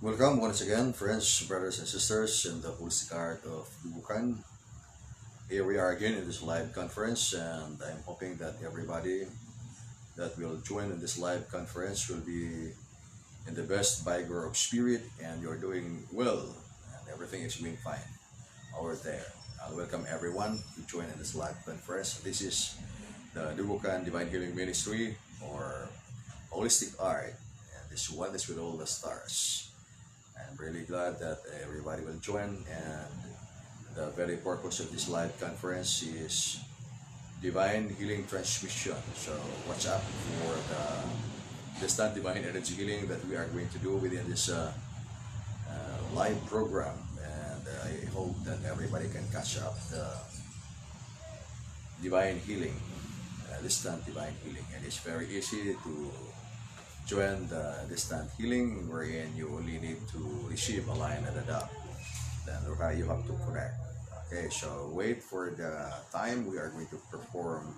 Welcome once again, friends, brothers, and sisters in the holistic art of Dugukan. Here we are again in this live conference, and I'm hoping that everybody that will join in this live conference will be in the best vigor of spirit, and you're doing well, and everything is going fine over there. I'll welcome everyone to join in this live conference. This is the Dugukan Divine Healing Ministry or Holistic Art, and this one is with all the stars. I'm really glad that everybody will join, and the very purpose of this live conference is divine healing transmission. So watch out for the distant divine energy healing that we are going to do within this live program, and I hope that everybody can catch up the divine healing, distant divine healing, and it's very easy to join the distant healing wherein you only need to receive a line and a dot. Then you have to connect. Okay, so wait for the time we are going to perform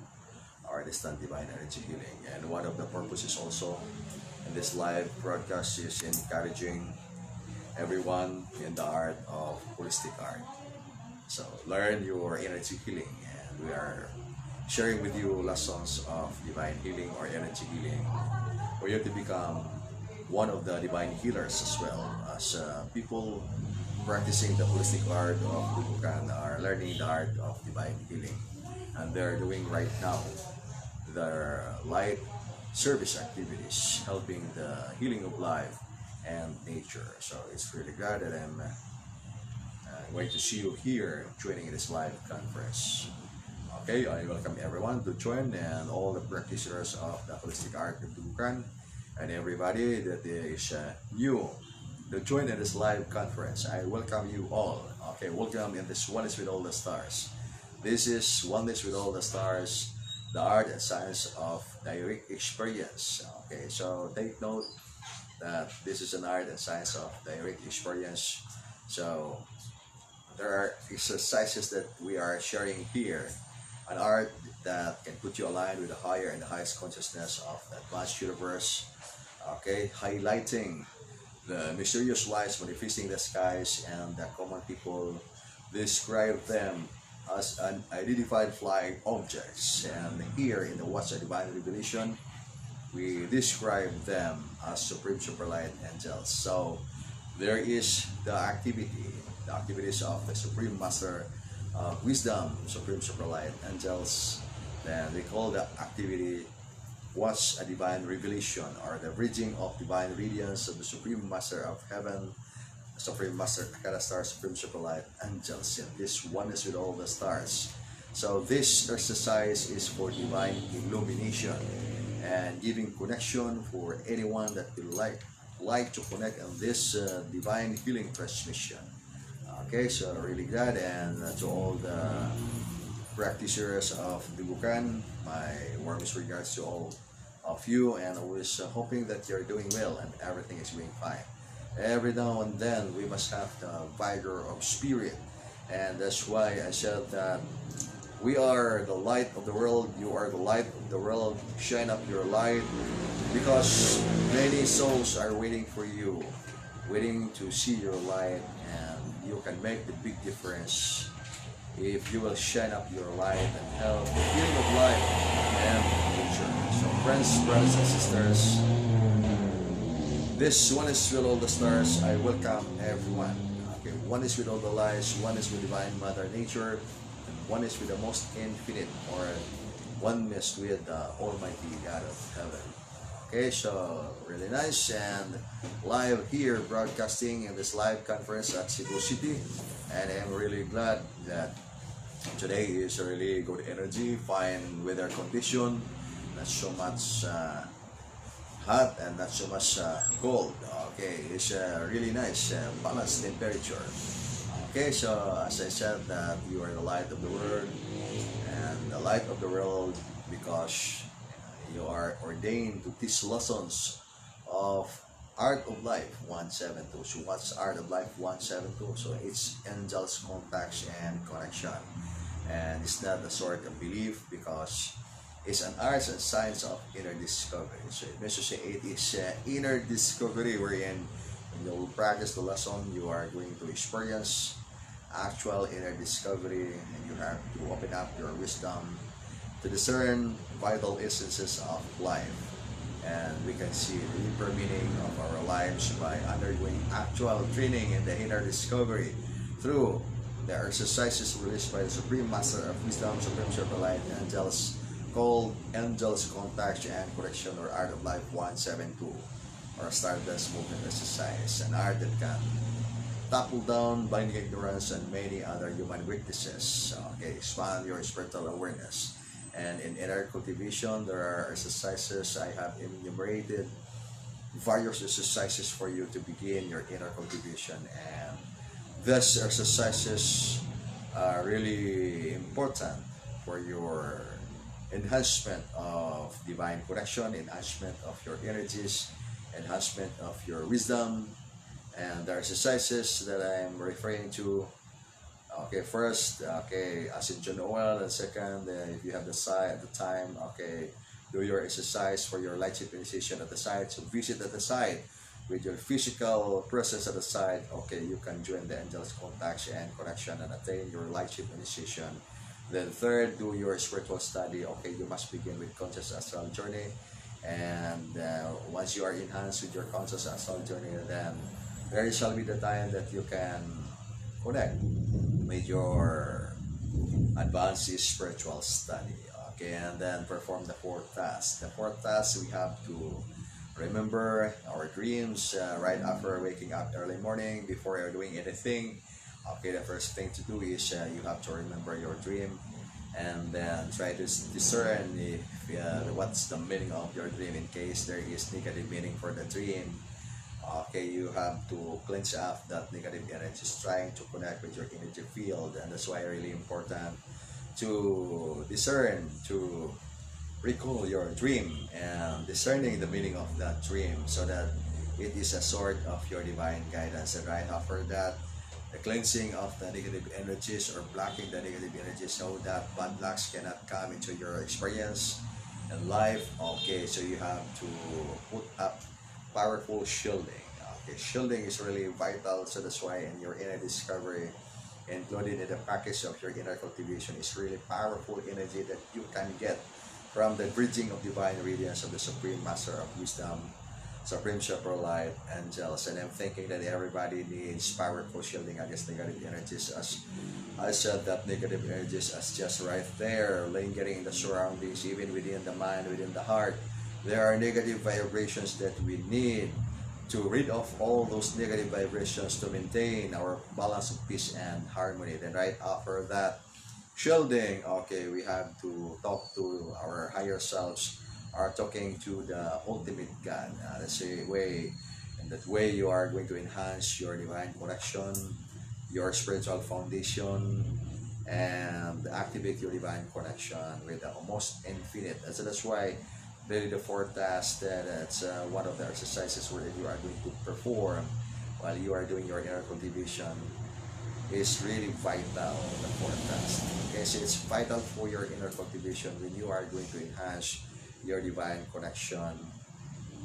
our distant divine energy healing. And one of the purposes also in this live broadcast is encouraging everyone in the art of holistic art. So learn your energy healing, and we are sharing with you lessons of divine healing or energy healing for you to become one of the divine healers as well, as people practicing the holistic art of Dugukan are learning the art of divine healing, and they're doing right now their light service activities helping the healing of life and nature. So it's really glad that I'm going to see you here joining this live conference. Okay, I welcome everyone to join, and all the practitioners of the holistic art of Dugukan, and everybody that is new to join in this live conference. I welcome you all. Okay, welcome in this Oneness with All the Stars. This is Oneness with All the Stars, the art and science of direct experience. Okay, so take note that this is an art and science of direct experience. So there are exercises that we are sharing here, an art that can put you aligned with the higher and the highest consciousness of the advanced universe. Okay, highlighting the mysterious lights manifesting the skies, and the common people describe them as unidentified flying objects. And here in the What's a Divine Revelation, we describe them as supreme superlight angels. So there is the activities of the Supreme Master of Wisdom, Supreme Superlight Angels. Then we call the activity What's a Divine Revelation, or the bridging of divine radiance of the Supreme Master of Heaven, Supreme Master Akara Star, Supreme Superlight Angels, and this oneness with all the stars. So this exercise is for divine illumination and giving connection for anyone that will like to connect on this divine healing transmission. Okay, so really glad, and to all the practitioners of Dugukan, my warmest regards to all of you, and always hoping that you're doing well and everything is going fine. Every now and then we must have the vigor of spirit, and that's why I said that we are the light of the world, you are the light of the world. Shine up your light, because many souls are waiting for you, waiting to see your light, and you can make the big difference if you will shine up your light and help the healing of life and nature. So friends, brothers and sisters, this one is with all the stars. I welcome everyone. Okay, one is with all the lights, one is with divine mother nature, and one is with the most infinite, or oneness with the almighty God of heaven. Okay, so really nice, and live here broadcasting in this live conference at Cebu City, and I'm really glad that today is a really good energy, fine weather condition, not so much hot and not so much cold. Okay, it's a really nice balanced temperature. Okay, so as I said, that you are the light of the world, and the light of the world, because you are ordained to teach lessons of Art of Life 172. So what's Art of Life 172? So it's angels, contacts, and connection. And it's not a sort of belief, because it's an arts and science of inner discovery. So it means to say it is inner discovery, wherein you'll practice the lesson, you are going to experience actual inner discovery, and you have to open up your wisdom to discern vital essences of life. And we can see the deeper meaning of our lives by undergoing actual training in the inner discovery through the exercises released by the Supreme Master of Wisdom, Supreme Shepherd Light Angels, called Angels Contact and Correction, or Art of Life 172, or Stardust Movement Exercise, an art that can topple down blinding ignorance and many other human weaknesses. Okay, expand your spiritual awareness. And in inner cultivation, there are exercises. I have enumerated various exercises for you to begin your inner cultivation, and these exercises are really important for your enhancement of divine connection, enhancement of your energies, enhancement of your wisdom. And the exercises that I'm referring to, okay, first, okay, ascension oil, and second, if you have the time, okay, do your exercise for your light ship initiation at the site. So visit at the site with your physical presence at the site. Okay, you can join the angels contact and connection and attain your light ship initiation. Then third, do your spiritual study. Okay, you must begin with conscious astral journey, and once you are enhanced with your conscious astral journey, then there shall be the time that you can connect with your advanced spiritual study. Okay, and then perform the fourth task. The fourth task, we have to remember our dreams right after waking up early morning, before you're doing anything. Okay, the first thing to do is you have to remember your dream, and then try to discern if what's the meaning of your dream. In case there is negative meaning for the dream, okay, you have to cleanse up that negative energy, trying to connect with your energy field. And that's why really important to discern, to recall your dream and discerning the meaning of that dream, so that it is a sort of your divine guidance. And right after that, the cleansing of the negative energies, or blocking the negative energies, so that bad lucks cannot come into your experience and life. Okay, so you have to put up powerful shielding. Okay, shielding is really vital, so that's why in your inner discovery, included in the package of your inner cultivation, is really powerful energy that you can get from the bridging of divine radiance of the Supreme Master of Wisdom, Supreme Shepherd Light Angels. And I'm thinking that everybody needs powerful shielding against negative energies, as I said, that negative energies as just right there, lingering in the surroundings, even within the mind, within the heart. There are negative vibrations that we need to rid of all those negative vibrations to maintain our balance of peace and harmony. Then right after that, shielding, okay, we have to talk to our higher selves, are talking to the ultimate God. That's a way, and that way you are going to enhance your divine connection, your spiritual foundation, and activate your divine connection with the most infinite. And so that's why really the fourth task, that's one of the exercises where you are going to perform while you are doing your inner cultivation, is really vital. The fourth task, okay, so it's vital for your inner cultivation when you are going to enhance your divine connection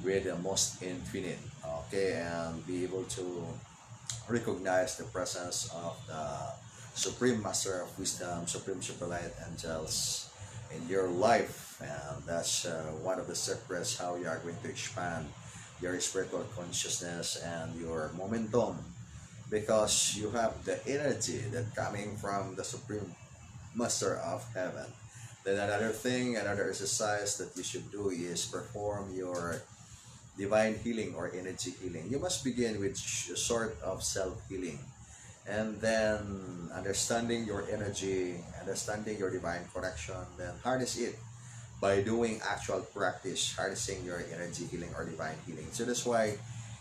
with the most infinite. Okay, and be able to recognize the presence of the Supreme Master of Wisdom, Supreme Shepherd Light Angels in your life. And that's one of the secrets how you are going to expand your spiritual consciousness and your momentum, because you have the energy that coming from the Supreme Master of Heaven. Then another thing, another exercise that you should do is perform your divine healing or energy healing. You must begin with a sort of self-healing, and then understanding your energy, understanding your divine connection, then harness it by doing actual practice, harnessing your energy healing or divine healing. So that's why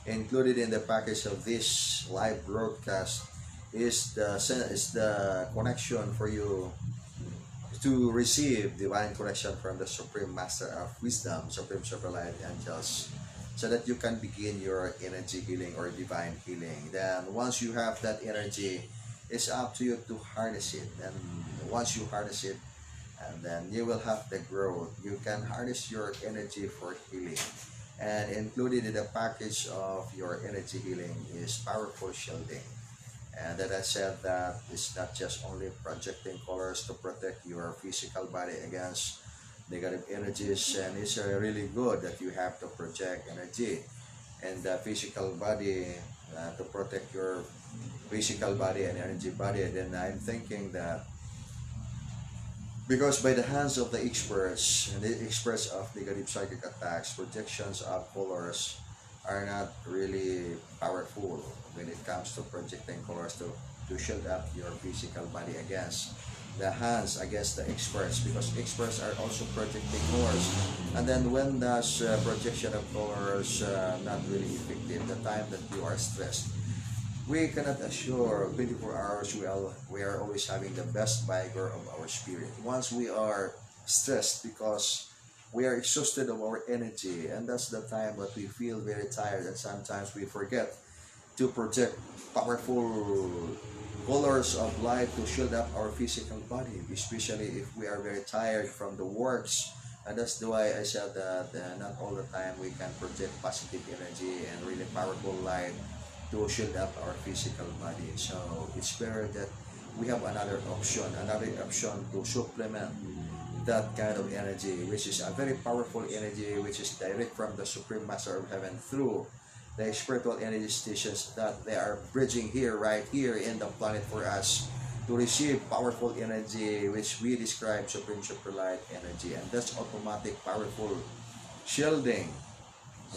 included in the package of this live broadcast is the connection for you to receive divine connection from the Supreme Master of Wisdom, Supreme Shepherd Light Angels, so that you can begin your energy healing or divine healing. Then once you have that energy, it's up to you to harness it. And once you harness it, and then you will have the growth. You can harness your energy for healing. And included in the package of your energy healing is powerful shielding. And that I said that it's not just only projecting colors to protect your physical body against negative energies, and it's really good that you have to project energy and the physical body to protect your physical body and energy body. Then I'm thinking that because by the hands of the experts and the experts of negative psychic attacks, projections of colors are not really powerful when it comes to projecting colors to shield up your physical body against the hands, against the experts, because experts are also projecting colors. And then when does projection of colors not really effective? The time that you are stressed, we cannot assure 24 hours we are always having the best vigor of our spirit. Once we are stressed because we are exhausted of our energy, and that's the time that we feel very tired, and sometimes we forget to project powerful colors of light to shield up our physical body, especially if we are very tired from the works. And that's why I said that not all the time we can project positive energy and really powerful light to shield up our physical body. So it's better that we have another option to supplement that kind of energy, which is a very powerful energy, which is direct from the Supreme Master of Heaven through the spiritual energy stations that they are bridging here, right here in the planet for us to receive powerful energy, which we describe Supreme Super Light energy. And that's automatic powerful shielding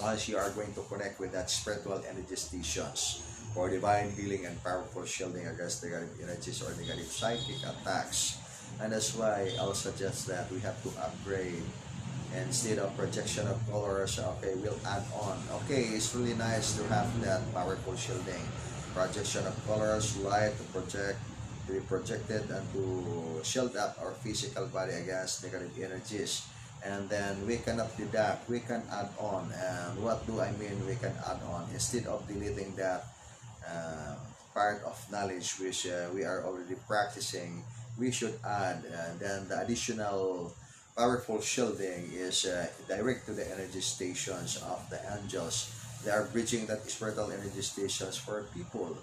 once you are going to connect with that spiritual energy stations for divine healing and powerful shielding against negative energies or negative psychic attacks. And that's why I'll suggest that we have to upgrade. Instead of projection of colors, okay, we'll add on. Okay, it's really nice to have that powerful shielding. Projection of colors, light to project, to be projected and to shield up our physical body against negative energies. And then we cannot deduct, we can add on. And what do I mean we can add on? Instead of deleting that part of knowledge which we are already practicing, we should add. Then the additional powerful shielding is direct to the energy stations of the angels. They are bridging that spiritual energy stations for people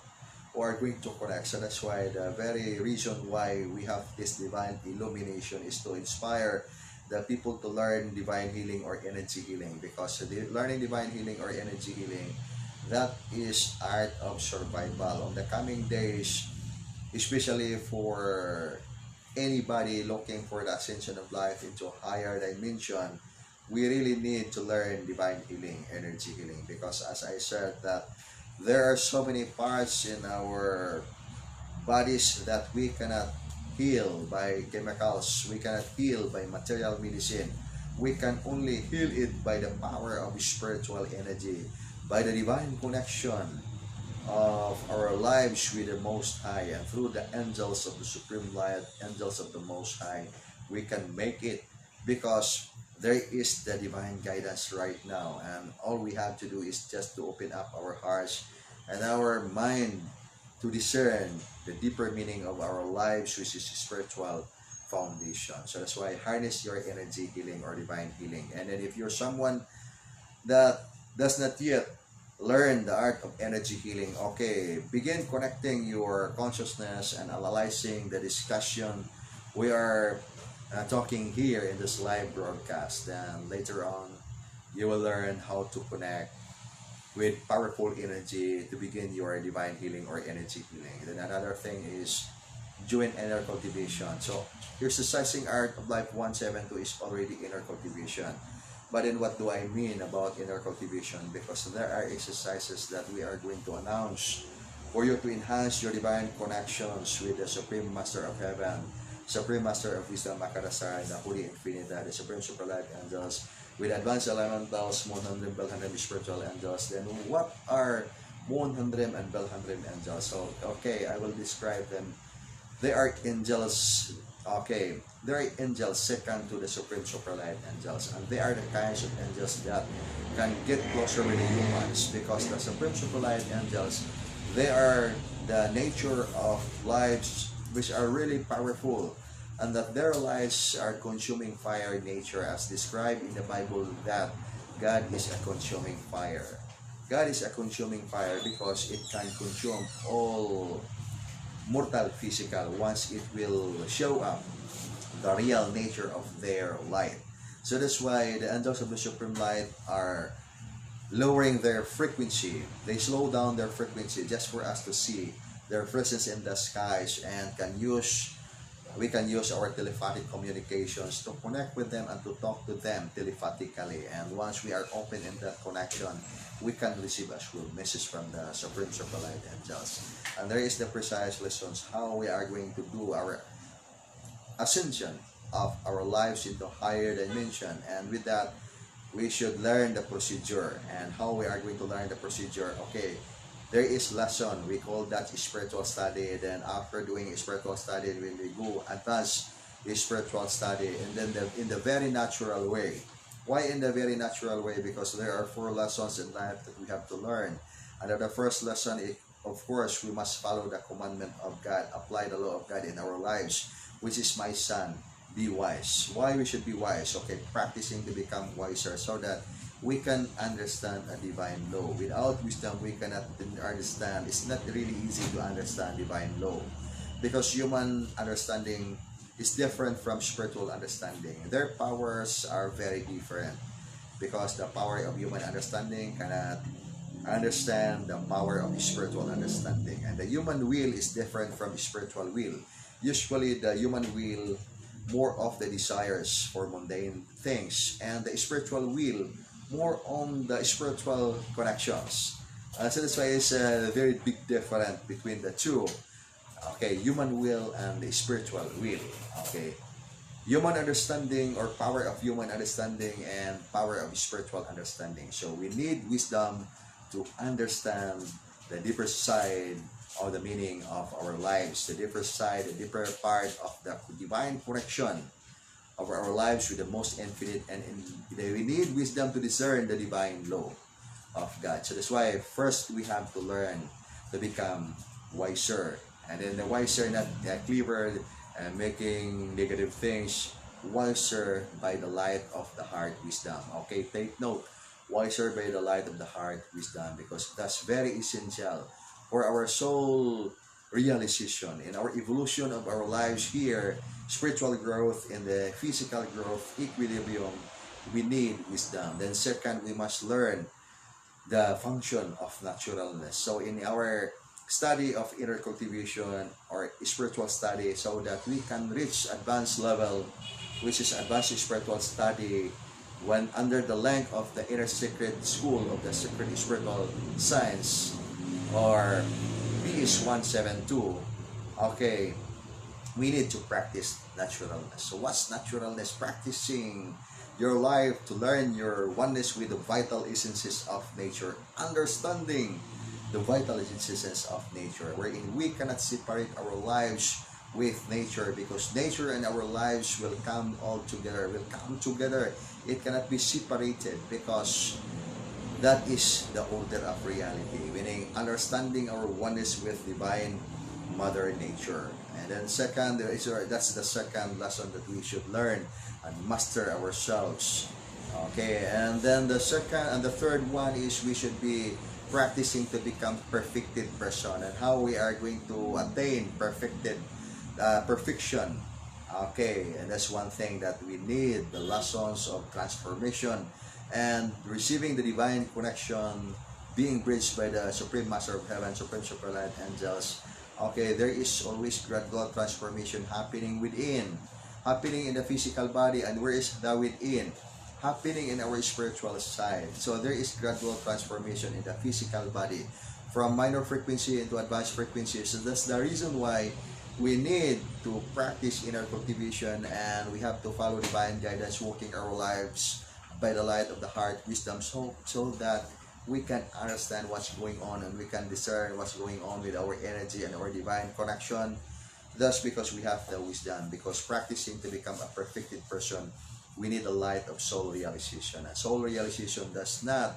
who are going to connect. So that's why the very reason why we have this divine illumination is to inspire the people to learn divine healing or energy healing, because learning divine healing or energy healing, that is art of survival on the coming days, especially for anybody looking for the ascension of life into a higher dimension. We really need to learn divine healing, energy healing, because as I said that there are so many parts in our bodies that we cannot heal by chemicals, we cannot heal by material medicine. We can only heal it by the power of spiritual energy, by the divine connection of our lives with the Most High, and through the angels of the Supreme Light, angels of the Most High, we can make it, because there is the divine guidance right now, and all we have to do is just to open up our hearts and our mind to discern the deeper meaning of our lives, which is spiritual foundation. So that's why harness your energy healing or divine healing. And then if you're someone that does not yet learn the art of energy healing, okay, begin connecting your consciousness and analyzing the discussion we are talking here in this live broadcast. And later on, you will learn how to connect with powerful energy to begin your divine healing or energy healing. Then another thing is join inner cultivation. So exercising art of life 172 is already inner cultivation. But then what do I mean about inner cultivation? Because there are exercises that we are going to announce for you to enhance your divine connections with the Supreme Master of Heaven, Supreme Master of Wisdom, Makarasar, the Holy Infinita, the Supreme Super Light Angels, with advanced elementals, Moon Handrim, Belhandrim, spiritual angels. Then what are Moon Handrim and Belhandrim angels? So, okay, I will describe them. They are angels, okay, they are angels second to the Supreme Super Light angels. And they are the kinds of angels that can get closer with the humans, because the Supreme Super Light angels, they are the nature of lives which are really powerful, and that their lives are consuming fire in nature, as described in the Bible, that God is a consuming fire. God is a consuming fire because it can consume all mortal physical once it will show up the real nature of their light. So that's why the angels of the supreme light are lowering their frequency. They slow down their frequency just for us to see their presence in the skies, and we can use our telepathic communications to connect with them and to talk to them telepathically. And once we are open in that connection, we can receive a true message from the Supreme Super Light Angels. And there is the precise lessons how we are going to do our ascension of our lives into higher dimension. And with that, we should learn the procedure. And how we are going to learn the procedure? Okay, there is lesson, we call that spiritual study. Then after doing spiritual study, when we go advance spiritual study, and then in the very natural way. Why in the very natural way? Because there are 4 lessons in life that we have to learn. And the first lesson is, of course, we must follow the commandment of God, apply the law of God in our lives, which is, my son, be wise. Why we should be wise? Okay, practicing to become wiser so that we can understand a divine law. Without wisdom, we cannot understand. It's not really easy to understand divine law because human understanding is different from spiritual understanding. Their powers are very different because the power of human understanding cannot understand the power of spiritual understanding. And the human will is different from spiritual will. Usually, the human will more of the desires for mundane things, and the spiritual will more on the spiritual connections. So that's why it's a very big difference between the two. Okay, human will and the spiritual will. Okay, human understanding or power of human understanding and power of spiritual understanding. So we need wisdom to understand the deeper side of the meaning of our lives, the deeper side, the deeper part of the divine connection of our lives with the most infinite, and we need wisdom to discern the divine law of God. So that's why first we have to learn to become wiser, and then the wiser, not clever and making negative things, wiser by the light of the heart wisdom. Okay, take note, wiser by the light of the heart wisdom, because that's very essential for our soul realization in our evolution of our lives here, spiritual growth and the physical growth, equilibrium. We need wisdom. Then second, we must learn the function of naturalness. So in our study of inner cultivation or spiritual study, so that we can reach advanced level, which is advanced spiritual study, when under the length of the inner secret school of the secret spiritual science, or PS 172. Okay, we need to practice naturalness. So what's naturalness? Practicing your life to learn your oneness with the vital essences of nature, understanding the vital essences of nature, wherein we cannot separate our lives with nature, because nature and our lives will come all together, It cannot be separated, because that is the order of reality, meaning understanding our oneness with divine Mother Nature. And then second, that's the second lesson that we should learn and master ourselves. Okay, and then the second and the third one is we should be practicing to become perfected person, and how we are going to attain perfection. Okay, and that's one thing that we need, the lessons of transformation and receiving the divine connection, being bridged by the Supreme Master of Heaven, Supreme Super Light Angels. Okay, there is always gradual transformation happening within, happening in the physical body, and where is the within? Happening in our spiritual side. So there is gradual transformation in the physical body from minor frequency into advanced frequency. So that's the reason why we need to practice inner cultivation, and we have to follow divine guidance, walking our lives by the light of the heart wisdom, so that we can understand what's going on, and we can discern what's going on with our energy and our divine connection. Thus, because we have the wisdom, because practicing to become a perfected person, we need a light of soul realization. And soul realization does not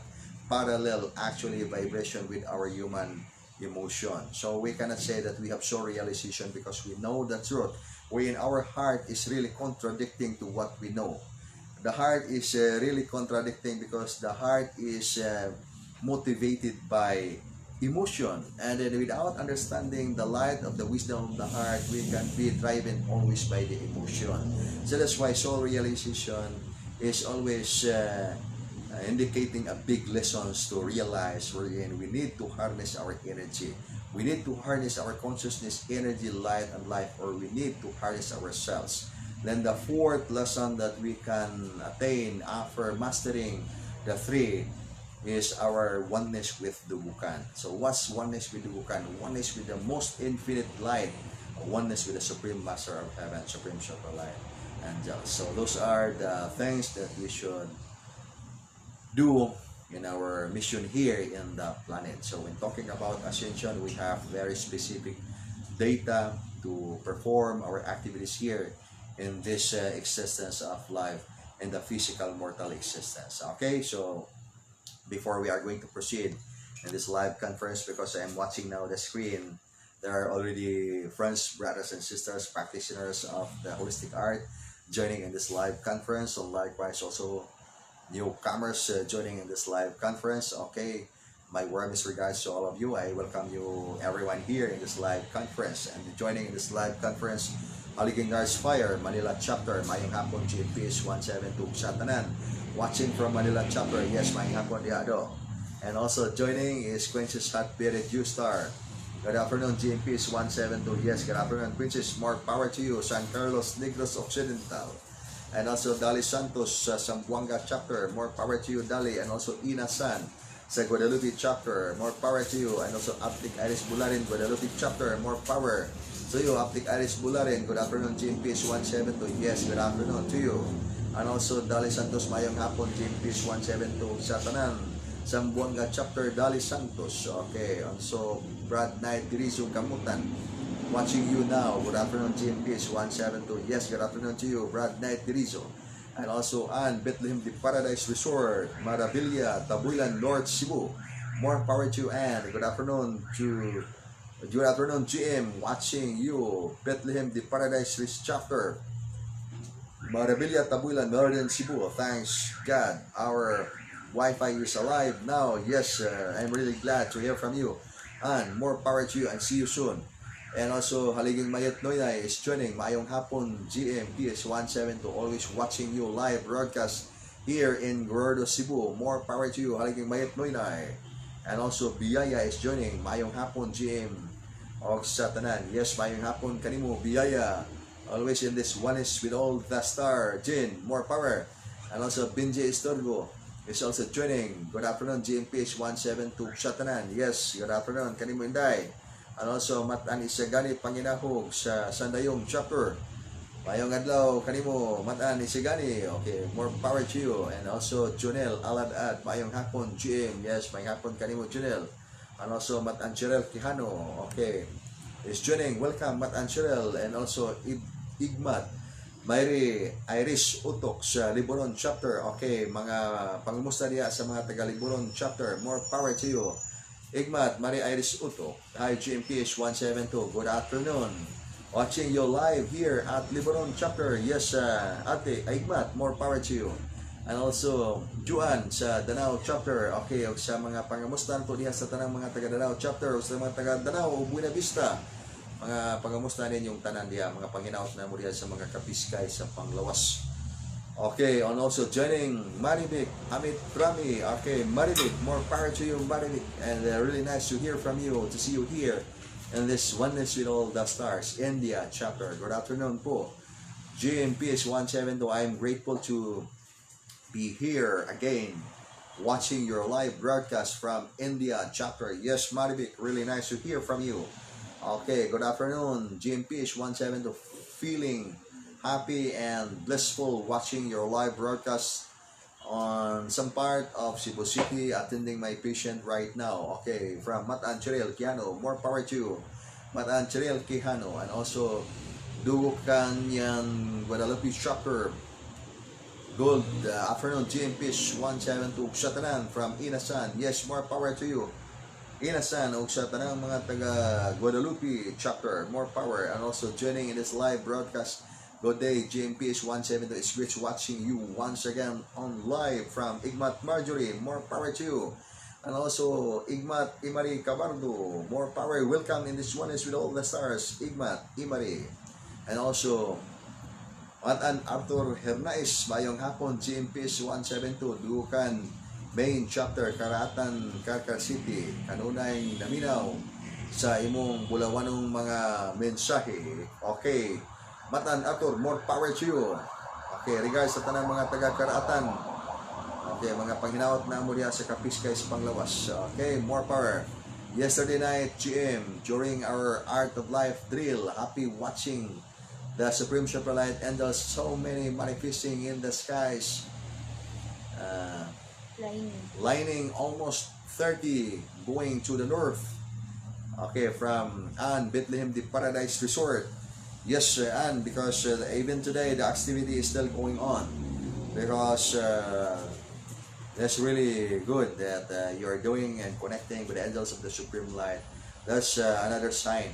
parallel actually vibration with our human emotion. So we cannot say that we have soul realization because we know the truth, wherein our heart is really contradicting to what we know. the heart is really contradicting, because the heart is motivated by emotion, and then without understanding the light of the wisdom of the heart, we can be driven always by the emotion. So that's why soul realization is always indicating a big lessons to realize wherein we need to harness our energy. We need to harness our consciousness, energy, light, and life, or we need to harness ourselves. Then the fourth lesson that we can attain after mastering the three is our oneness with Dugukan. So what's oneness with Dugukan? Oneness with the most infinite light, oneness with the Supreme Master of Heaven, Supreme Chakra Light, Angels. So those are the things that we should do in our mission here in the planet. So when talking about ascension, we have very specific data to perform our activities here in this existence of life and the physical mortal existence. Okay, so before we are going to proceed in this live conference, because I am watching now the screen, there are already friends, brothers and sisters, practitioners of the holistic art joining in this live conference, and likewise also newcomers joining in this live conference. Okay, my warmest regards to all of you. I welcome you everyone here in this live conference, and joining in this live conference, Haliging Guards Fire, Manila Chapter, Mayong Hapon, GMPS 172 Satanan. Watching from Manila Chapter, yes, Mayong Hapon Diado. And also joining is Quincy's Hot Bearded U-Star. Good afternoon, GMPS 172, yes, good afternoon, Quincy's, more power to you, San Carlos Negros Occidental. And also Dali Santos sa Zamboanga Chapter, more power to you, Dali. And also Ina San sa Guadalupe Chapter, more power to you. And also Aptic Iris Bularin, Guadalupe Chapter, more power to you, Aptic Iris Bularin. Good afternoon, GMPS 172, yes, good afternoon to you. And also Dali Santos, mayong hapon, GMPS 172 sa Tanan, Zamboanga Chapter, Dali Santos. Okay, also Brad Knight Dirizo Kamutan, watching you now. Good afternoon, GMPS 172. Yes, good afternoon to you, Brad Knight Dirizo. And also Ann, Bethlehem, the Paradise Resort, Marabilia, Tabuilan, Lord Cebu. More power to you, Ann. Good afternoon, GM, watching you, Bethlehem, the Paradise Chapter, Marabilia, Tabuilan, Northern Cebu. Thanks God, our Wi-Fi is alive now. Yes, I'm really glad to hear from you. And more power to you, and see you soon. And also Haliging Mayat Noynay is joining. Mayong hapon, GMPS 172, always watching you live broadcast here in Gordo, Cebu. More power to you, Haliging Mayat Noynay. And also Biyaya is joining. Mayong hapon, GM og Satanan. Yes, mayong hapon kanimo, Biyaya. Always in this oneness with all the star. Jin, more power. And also Binji Estorgo is also joining. Good afternoon, GMPS 172 Satanan. Yes, good afternoon kanimo, Inday. And also Matan Isagani Panginahog sa Sandayong Chapter. Mayong adlaw kanimo, Matan Isagani. Okay, more power to you. And also Junel Aladad, mayong hapon, GM. Yes, mayong hapon kanimo, Junel. And also Matan Cherel Quijano. Okay, is joining. Welcome, Matan Cherel. And also Igmat Mayri Iris Utok sa Liboron Chapter. Okay, mga pangumusta niya sa mga taga Liboron Chapter. More power to you, Igmat Mari Iris Utok. Hi, GMPS 172. Good afternoon. Watching you live here at Liboron Chapter. Yes, Ate Igmat, more power to you. And also Juan sa Danao Chapter. Okay, o sa mga pangamustan po niya sa tanang mga taga Danao Chapter, o sa mga taga Danao Buena Vista, mga pangamusta ninyong tanan diya, mga panginaot na mo diya sa mga kapiskay sa panglawas. Okay, and also joining Maribik, Amit Rami. Okay, Maribik, more power to you, Maribik. And really nice to hear from you, to see you here in this oneness with all the stars, India Chapter. Good afternoon po, GMPS 172. I'm grateful to be here again, watching your live broadcast from India Chapter. Yes, Maribik, really nice to hear from you. Okay, good afternoon, GMPS 172. Feeling happy and blissful watching your live broadcast on some part of Cebu City, attending my patient right now. Okay, from Matan Cherel Quijano, more power to you, Matan Cherel Quijano. And also Dugukan yan, Guadalupe Chapter. Good afternoon, GMPS 172 Satanan from Inasan. Yes, more power to you, Inasan, o sa tanang mga taga Guadalupe Chapter. More power. And also joining in this live broadcast, Good day, GMPS 172. It's great watching you once again on live from Igmat Marjorie. More power to you. And also Igmat Imari Cabardo. More power. Welcome in this one is with all the stars. Igmat Imari. And also Matan Arthur Hernais. Mayong hapon, GMPS 172. Dugukan Main Chapter, Karatan, Karkar City. Kanunay naminaw sa imong bulawanong mga mensahe. Okay. Matan Arthur, more power to you. Okay, regards sa tanang mga taga-Karatan. Okay, mga panghinawat na mo diya sa Kapiskay sa Panglawas. Okay, more power. Yesterday night, GM, during our Art of Life drill, happy watching the Supreme Superlight Angels, so many manifesting in the skies. Lining almost 30 going to the north. Okay, from Bethlehem, the Paradise Resort. Yes, and because even today the activity is still going on, because that's really good that you are doing and connecting with the angels of the Supreme Light. That's another sign.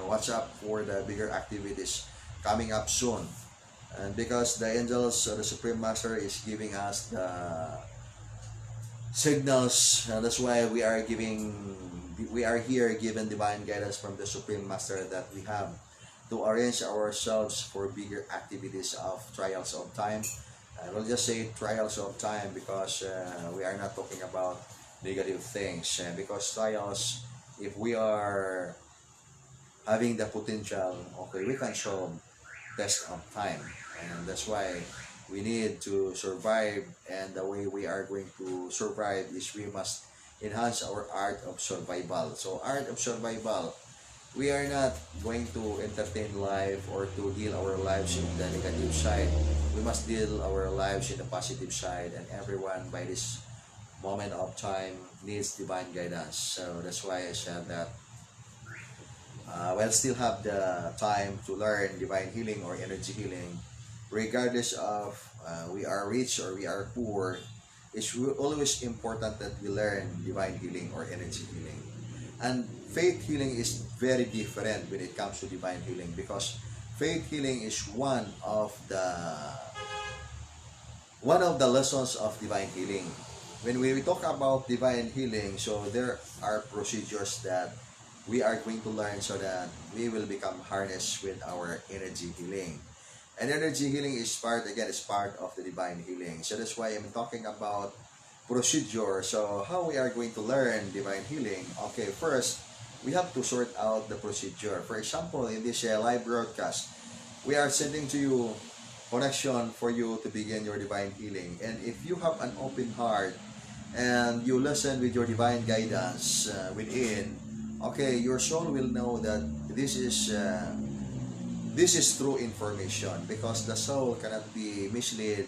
Watch up for the bigger activities coming up soon, and because the angels, the Supreme Master is giving us the signals, that's why we are here given divine guidance from the Supreme Master that we have to arrange ourselves for bigger activities of trials of time. I will just say trials of time because we are not talking about negative things. Because trials, if we are having the potential, okay, we can show test of time. And that's why we need to survive, and the way we are going to survive is we must enhance our art of survival. So art of survival, we are not going to entertain life or to deal our lives in the negative side. We must deal our lives in the positive side, and everyone by this moment of time needs divine guidance. So that's why I said that we'll still have the time to learn divine healing or energy healing, regardless of we are rich or we are poor. It's always important that we learn divine healing or energy healing. And faith healing is very different when it comes to divine healing, because faith healing is one of the lessons of divine healing. When we talk about divine healing, so there are procedures that we are going to learn so that we will become harnessed with our energy healing. And energy healing is part of the divine healing. So that's why I'm talking about procedure. So how we are going to learn divine healing? Okay, first we have to sort out the procedure. For example, in this live broadcast, we are sending to you connection for you to begin your divine healing. And if you have an open heart and you listen with your divine guidance within, okay, your soul will know that this is true information, because the soul cannot be misled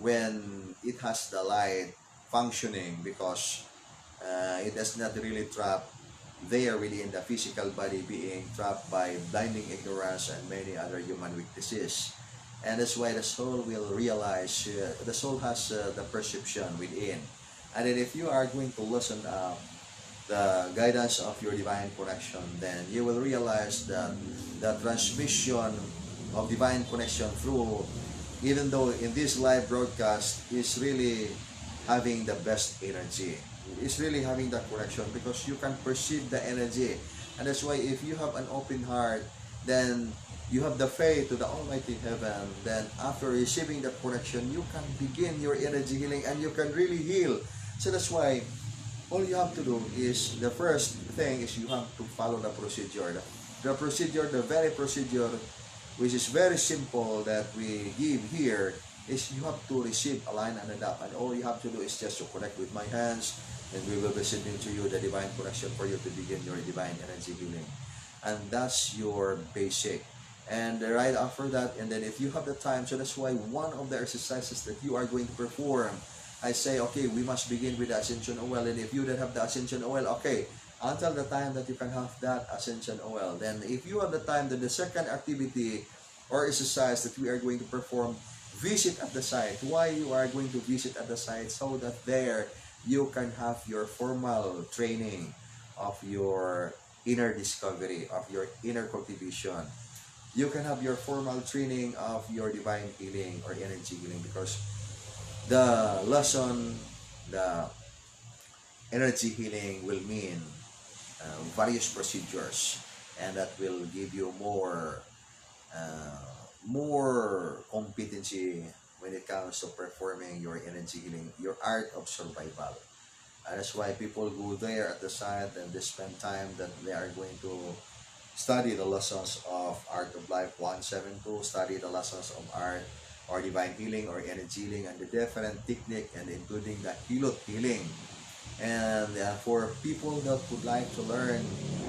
when it has the light functioning, because it does not really trap there within the physical body, being trapped by blinding ignorance and many other human weaknesses. And that's why the soul will realize, the soul has the perception within. And then if you are going to listen up the guidance of your divine connection, then you will realize that the transmission of divine connection through, even though in this live broadcast, is really having the best energy. It's really having that connection, because you can perceive the energy. And that's why if you have an open heart, then you have the faith to the Almighty Heaven. Then after receiving that connection, you can begin your energy healing and you can really heal. So that's why all you have to do is, the first thing is you have to follow the procedure. The procedure, the very procedure, which is very simple, that we give here, is you have to receive, align, and adapt. And all you have to do is just to connect with my hands, and we will be sending to you the divine connection for you to begin your divine energy healing. And that's your basic. And right after that, and then if you have the time, so that's why one of the exercises that you are going to perform, I say, okay, we must begin with the ascension oil. And if you don't have the ascension oil, okay, until the time that you can have that ascension oil. Then if you have the time, then the second activity or exercise that we are going to perform, visit at the site. Why you are going to visit at the site? So that there you can have your formal training of your inner discovery, of your inner cultivation. you can have your formal training of your divine healing or energy healing, because the lesson, the energy healing will mean various procedures, and that will give you uh, more competency when it comes to performing your energy healing, your art of survival. That's why people go there at the site and they spend time that they are going to study the lessons of Art of Life 172, study the lessons of art or divine healing or energy healing and the different technique, and including the hilot healing. And for people that would like to learn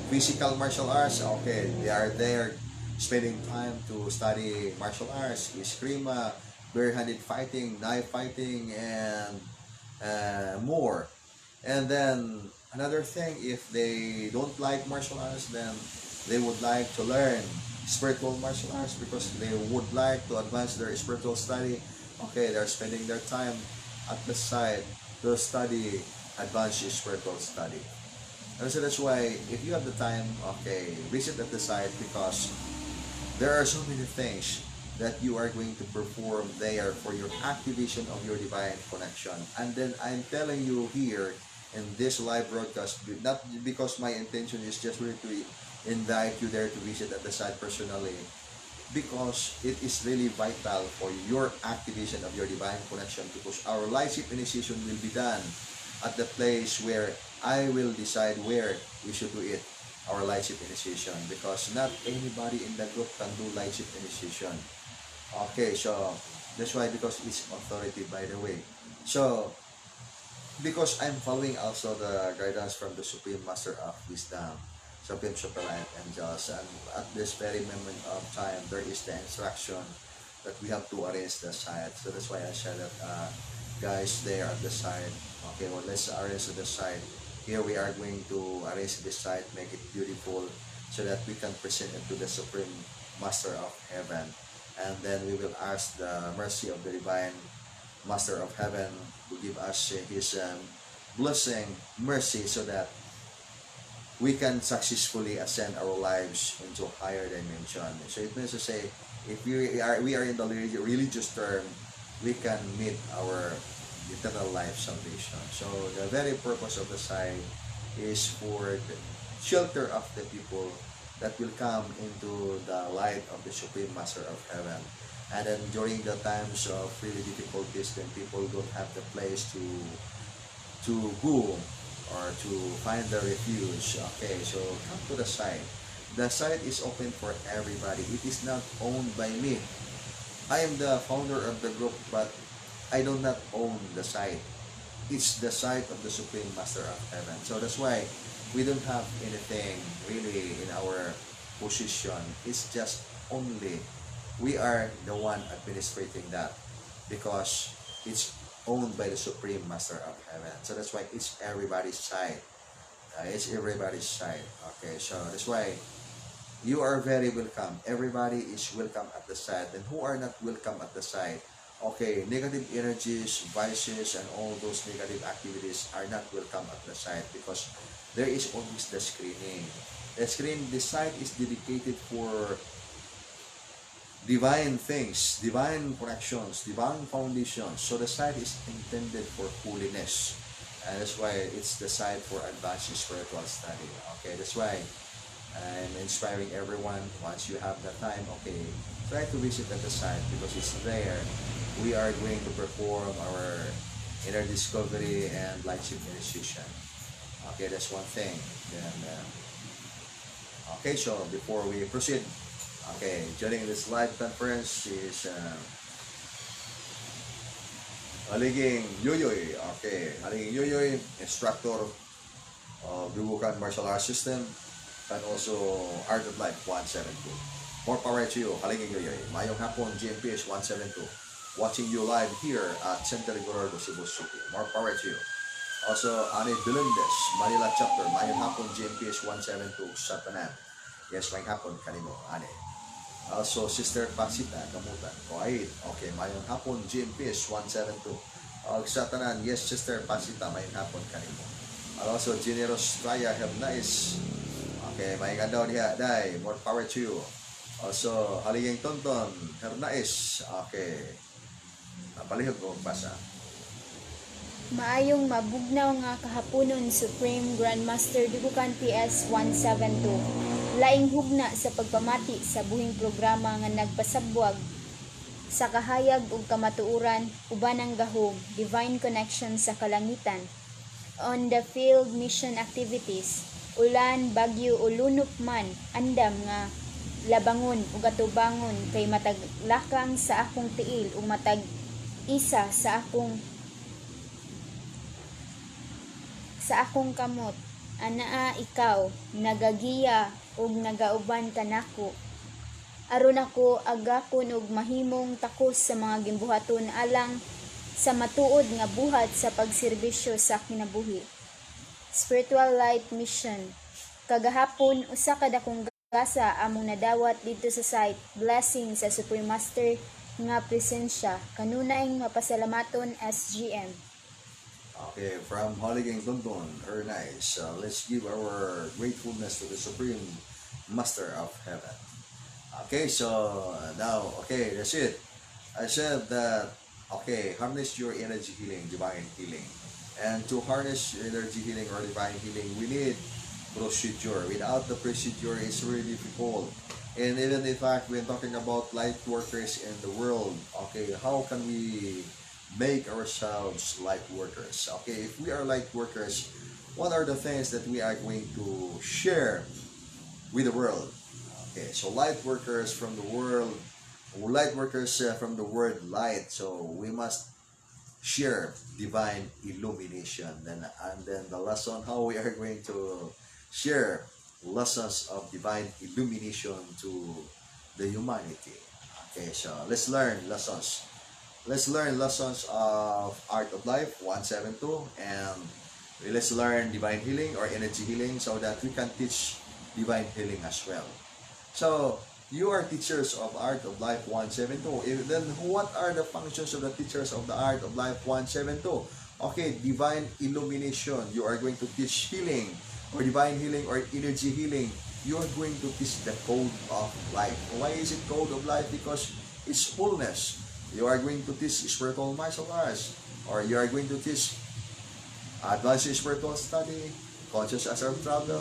physical martial arts, okay, they are there spending time to study martial arts, eskrima, bare-handed fighting, knife fighting, and more. And then another thing, if they don't like martial arts, then they would like to learn spiritual martial arts because they would like to advance their spiritual study. Okay, they're spending their time at the side to study advanced spiritual study. And so that's why if you have the time, okay, visit at the site, because there are so many things that you are going to perform there for your activation of your divine connection. And then I'm telling you here in this live broadcast, not because my intention is just really to invite you there to visit at the site personally, because it is really vital for your activation of your divine connection, because our lightship initiation will be done at the place where I will decide where we should do it, our lightship initiation, because not anybody in the group can do lightship initiation. Okay, so that's why, because it's authority, by the way. So because I'm following also the guidance from the Supreme Master of Wisdom, Supreme Superlight Angels, and at this very moment of time, there is the instruction that we have to arrange the site. So that's why I said that, guys, there at the site. Okay, well, let's arrange the site. Here we are going to arrange the site, make it beautiful, so that we can present it to the Supreme Master of Heaven. And then we will ask the mercy of the Divine Master of Heaven to give us his blessing, mercy, so that we can successfully ascend our lives into higher dimension. So it means to say, if we are in the religious term, we can meet our eternal life salvation. So the very purpose of the site is for the shelter of the people that will come into the light of the Supreme Master of Heaven. And then during the times of really difficulties, then people don't have the place to go or to find the refuge. Okay, so come to the site. The site is open for everybody. It is not owned by me. I am the founder of the group, but I do not own the site. It's the site of the Supreme Master of Heaven. So that's why we don't have anything really in our position. It's just only we are the one administrating that, because it's owned by the Supreme Master of Heaven. So that's why it's everybody's side. It's everybody's side. Okay, so that's why you are very welcome. Everybody is welcome at the site. And who are not welcome at the site? Okay, negative energies, vices, and all those negative activities are not welcome at the site, because there is always the screening. The site is dedicated for divine things, divine connections, divine foundations. So the site is intended for holiness. And that's why it's the site for advanced spiritual study. Okay, that's why I'm inspiring everyone, once you have the time, okay, try to visit at the site, because it's there. We are going to perform our inner discovery and lightship initiation. Okay, that's one thing. Then, okay, so before we proceed, okay, during this live conference is Aliging Yoyoy. Okay, Aliging Yoyoy, instructor of Dugukan Martial Arts System, and also Art of Life 172. More power to you, Aliging Yoyoy. Mayong hapon, GMPS 172. Watching you live here at Central Gordo, Cebu City. More power to you. Also, Ani Belundes, Manila Chapter, mayong hapon, GMPS 172, Satanan. Yes, mayong hapon, kanimo, Ani. Also, Sister Pasita, Kamutan, Kuwait. Okay, mayong hapon, GMPS 172. Satanan, yes, Sister Pasita, mayong hapon, kanimo. Also, Generous Traya, have nice. Okay, mayong daw niya, Day, more power to you. Also, Haliging Tonton, Hernais. Okay. Napalihog ko basa. Maayong mabugnaw nga kahaponon Supreme Grandmaster Dugukan PS 172. Laing hugna sa pagpamati sa buhing programa nga nagpasabwag sa kahayag ug kamatuoran uban ang gahom Divine Connection sa kalangitan. On the field mission activities, ulan, bagyo o lunop man, andam nga labangon ug atubangon kay matag lakang sa akong tiil ug matag isa sa akong kamot. Anaa ikaw nagagiya ug nagauban kanako. Aron ako agakon og mahimong takos sa mga gimbuhaton alang sa matuod nga buhat sa pagserbisyo sa kinabuhi. Spiritual Light Mission. Kagahapon usa ka dakong gasa among nadawat dito sa site. Blessing sa Supreme Master nga presensya. Kanunayng mapasalamaton SGM. Okay, from Haliging Tonton, Hernais. Let's give our gratefulness to the Supreme Master of Heaven. Okay, so now, okay, that's it. I said that, okay, harness your energy healing, divine healing. And to harness energy healing or divine healing, we need procedure. Without the procedure, it's really difficult. And even in fact, when talking about light workers in the world, okay, how can we make ourselves light workers? Okay, if we are light workers, what are the things that we are going to share with the world? Okay, so light workers from the world, light workers from the word light. So we must share divine illumination. And then the lesson how we are going to share lessons of divine illumination to the humanity. Okay, so let's learn lessons. Let's learn lessons of Art of Life 172, and let's learn divine healing or energy healing so that we can teach divine healing as well. So, you are teachers of Art of Life 172. Then, what are the functions of the teachers of the Art of Life 172? Okay, divine illumination. You are going to teach healing or divine healing or energy healing. You are going to teach the code of life. Why is it code of life? Because it's fullness. You are going to teach spiritual martial arts, or you are going to teach advanced spiritual study, conscious astral travel,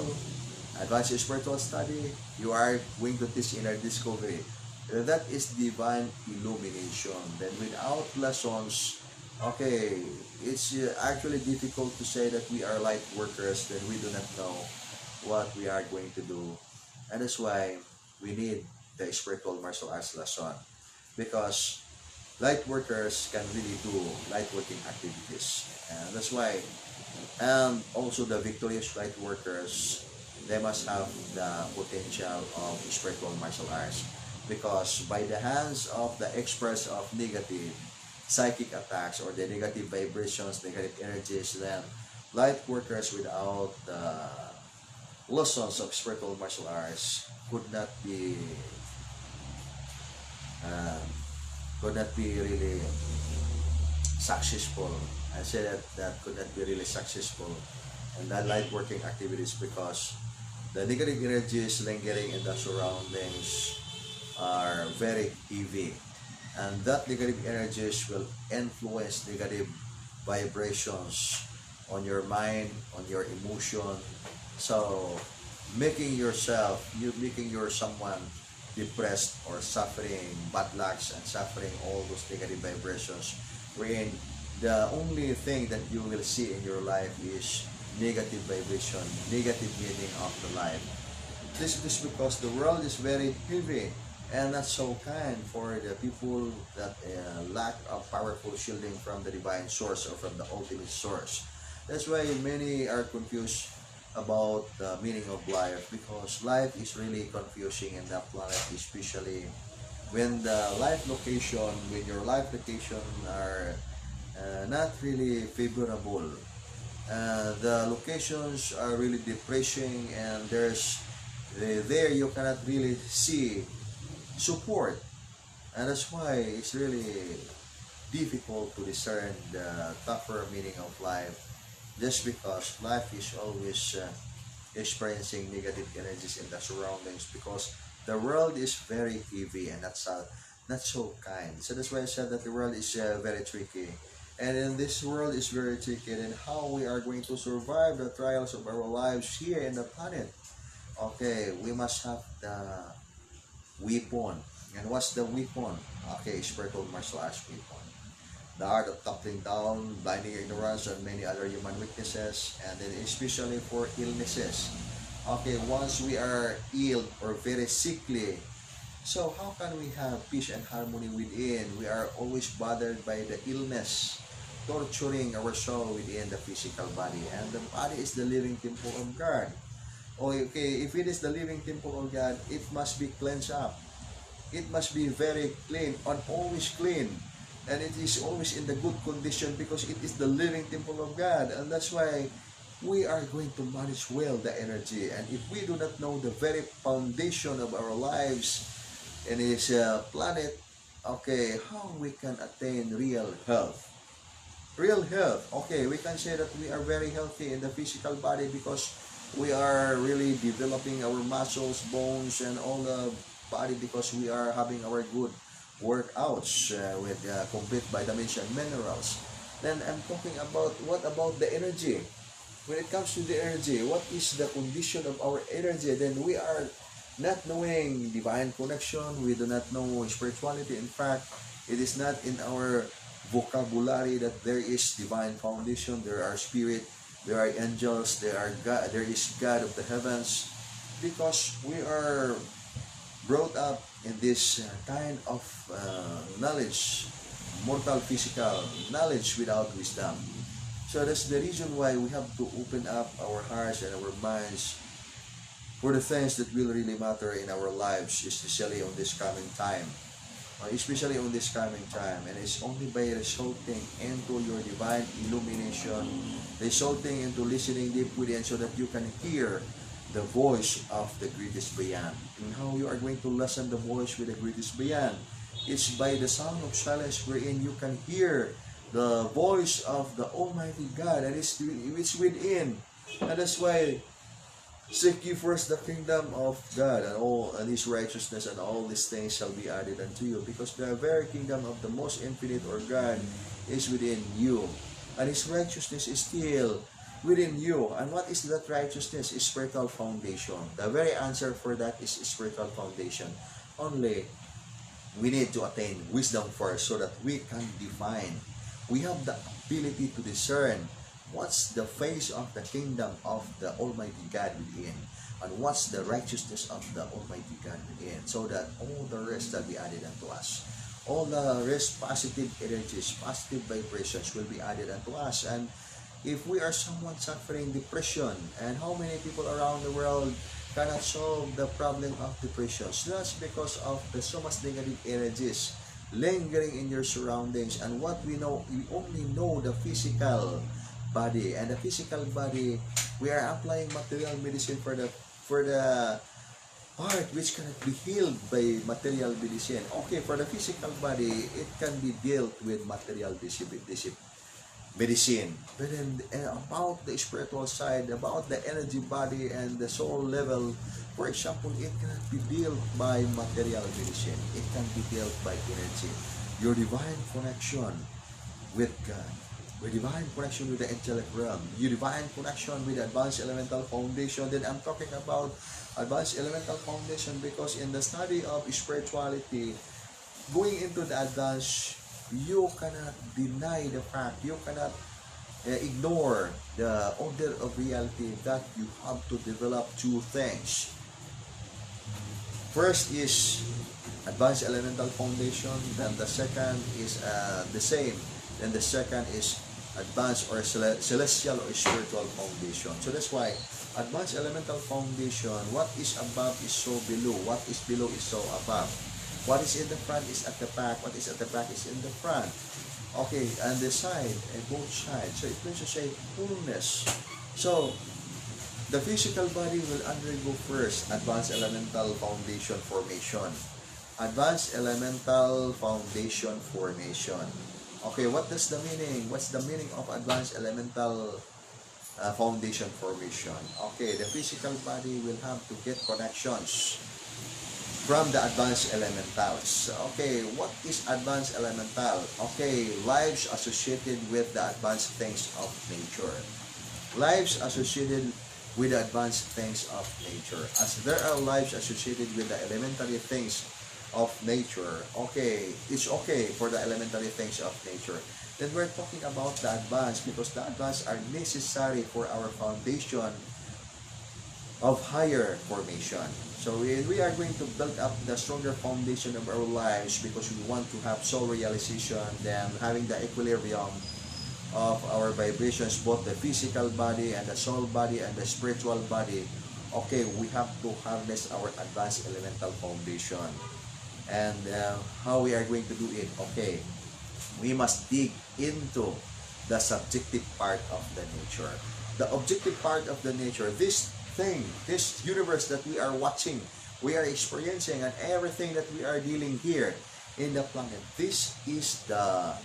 advanced spiritual study. You are going to teach inner discovery. That is divine illumination. Then without lessons, okay, it's actually difficult to say that we are light workers, then we do not know what we are going to do. And that's why we need the spiritual martial arts lesson. Because light workers can really do light working activities. And that's why, and also the victorious light workers, they must have the potential of spiritual martial arts. Because by the hands of the express of negative psychic attacks or the negative vibrations, negative energies, then light workers without the lessons of spiritual martial arts could not be uh, really successful. I say that could not be really successful in the light working activities because the negative energies lingering in the surroundings are very heavy, and that negative energies will influence negative vibrations on your mind, on your emotion. So making your someone depressed or suffering bad lucks and suffering all those negative vibrations, wherein the only thing that you will see in your life is negative vibration, negative meaning of the life. This is because the world is very heavy and not so kind for the people that lack of powerful shielding from the divine source or from the ultimate source. That's why many are confused about the meaning of life, because life is really confusing in that planet, especially when your life location are not really favorable. The locations are really depressing, and there you cannot really see support, and that's why it's really difficult to discern the tougher meaning of life, just because life is always experiencing negative energies in the surroundings, because The world is very heavy and not so kind. So that's why I said that the world is very tricky. And in this world is very tricky, and how we are going to survive the trials of our lives here in the planet. Okay, we must have the weapon. And what's the weapon? Okay, spiritual martial arts weapon. The art of toppling down, blinding ignorance, and many other human weaknesses, and then especially for illnesses. Okay, once we are ill or very sickly, so how can we have peace and harmony within? We are always bothered by the illness, torturing our soul within the physical body. And the body is the living temple of God. Okay, if it is the living temple of God, it must be cleansed up. It must be very clean and always clean. And it is always in the good condition because it is the living temple of God. And that's why we are going to manage well the energy. And if we do not know the very foundation of our lives in this planet, okay, how we can attain real health? Real health, okay, we can say that we are very healthy in the physical body because we are really developing our muscles, bones, and all the body because we are having our good workouts with complete vitamins and minerals. Then I'm talking about what about the energy? When it comes to the energy, what is the condition of our energy? Then we are not knowing divine connection. We do not know spirituality. In fact, it is not in our vocabulary that there is divine foundation. There are spirit, there are angels, there is God of the heavens, because we are brought up in this kind of knowledge, mortal physical knowledge without wisdom. So that's the reason why we have to open up our hearts and our minds for the things that will really matter in our lives, especially on this coming time. Especially on this coming time. And it's only by resulting into your divine illumination, resulting into listening deep within so that you can hear the voice of the greatest beyond. And how you are going to listen the voice with the greatest beyond? It's by the sound of silence wherein you can hear the voice of the Almighty God, and it's within. And that's why seek ye first the kingdom of God and His righteousness, and all these things shall be added unto you. Because the very kingdom of the most infinite or God is within you, and His righteousness is still within you. And what is that righteousness? Is spiritual foundation. The very answer for that is spiritual foundation. Only we need to attain wisdom first so that we can define. We have the ability to discern what's the face of the kingdom of the Almighty God within, and what's the righteousness of the Almighty God within, so that all the rest will be added unto us. All the rest, positive energies, positive vibrations will be added unto us. And if we are someone suffering depression, and how many people around the world cannot solve the problem of depression? So that's because of the so much negative energies lingering in your surroundings. And what we know, we only know the physical body, and the physical body, we are applying material medicine for the part which cannot be healed by material medicine. Okay, for the physical body, it can be dealt with material medicine. But then about the spiritual side, about the energy body and the soul level, for example, it cannot be dealt by material medicine. It can be dealt by energy. Your divine connection with God, your divine connection with the angelic realm, your divine connection with the advanced elemental foundation. Then I'm talking about advanced elemental foundation because in the study of spirituality, going into the advanced, you cannot deny the fact, you cannot ignore the order of reality that you have to develop two things. First is advanced elemental foundation, then the second is the same, then the second is advanced or celestial or spiritual foundation. So that's why advanced elemental foundation, what is above is so below, what is below is so above. What is in the front is at the back, what is at the back is in the front. Okay, and the side, and both sides. So it means to say fullness. So the physical body will undergo first advanced elemental foundation formation. Advanced elemental foundation formation. Okay, what does the meaning? What's the meaning of advanced elemental foundation formation? Okay, the physical body will have to get connections from the advanced elementals. Okay, what is advanced elemental? Okay, lives associated with the advanced things of nature. Lives associated with the advanced things of nature. As there are lives associated with the elementary things of nature, okay, it's okay for the elementary things of nature. Then we're talking about the advanced, because the advanced are necessary for our foundation of higher formation. So we are going to build up the stronger foundation of our lives because we want to have soul realization, then having the equilibrium of our vibrations, both the physical body and the soul body and the spiritual body. Okay, we have to harness our advanced elemental foundation. And how we are going to do it? Okay, we must dig into the subjective part of the nature. The objective part of the nature, this thing, this universe that we are watching, we are experiencing, and everything that we are dealing here in the planet, this is the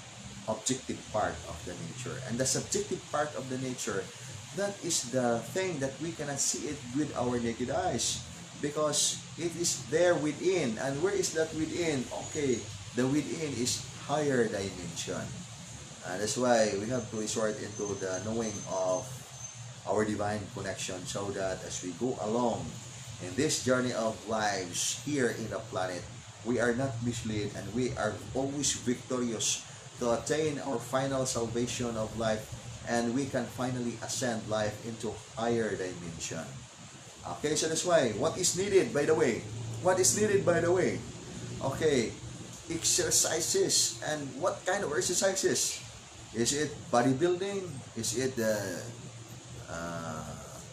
objective part of the nature. And the subjective part of the nature, that is the thing that we cannot see it with our naked eyes, because it is there within. And where is that within? Okay, the within is higher dimension. And that's why we have to resort into the knowing of our divine connection, so that as we go along in this journey of lives here in the planet, we are not misled and we are always victorious to attain our final salvation of life, and we can finally ascend life into higher dimension. Okay, so that's why what is needed, by the way, okay, exercises. And what kind of exercises? Is it bodybuilding? Is it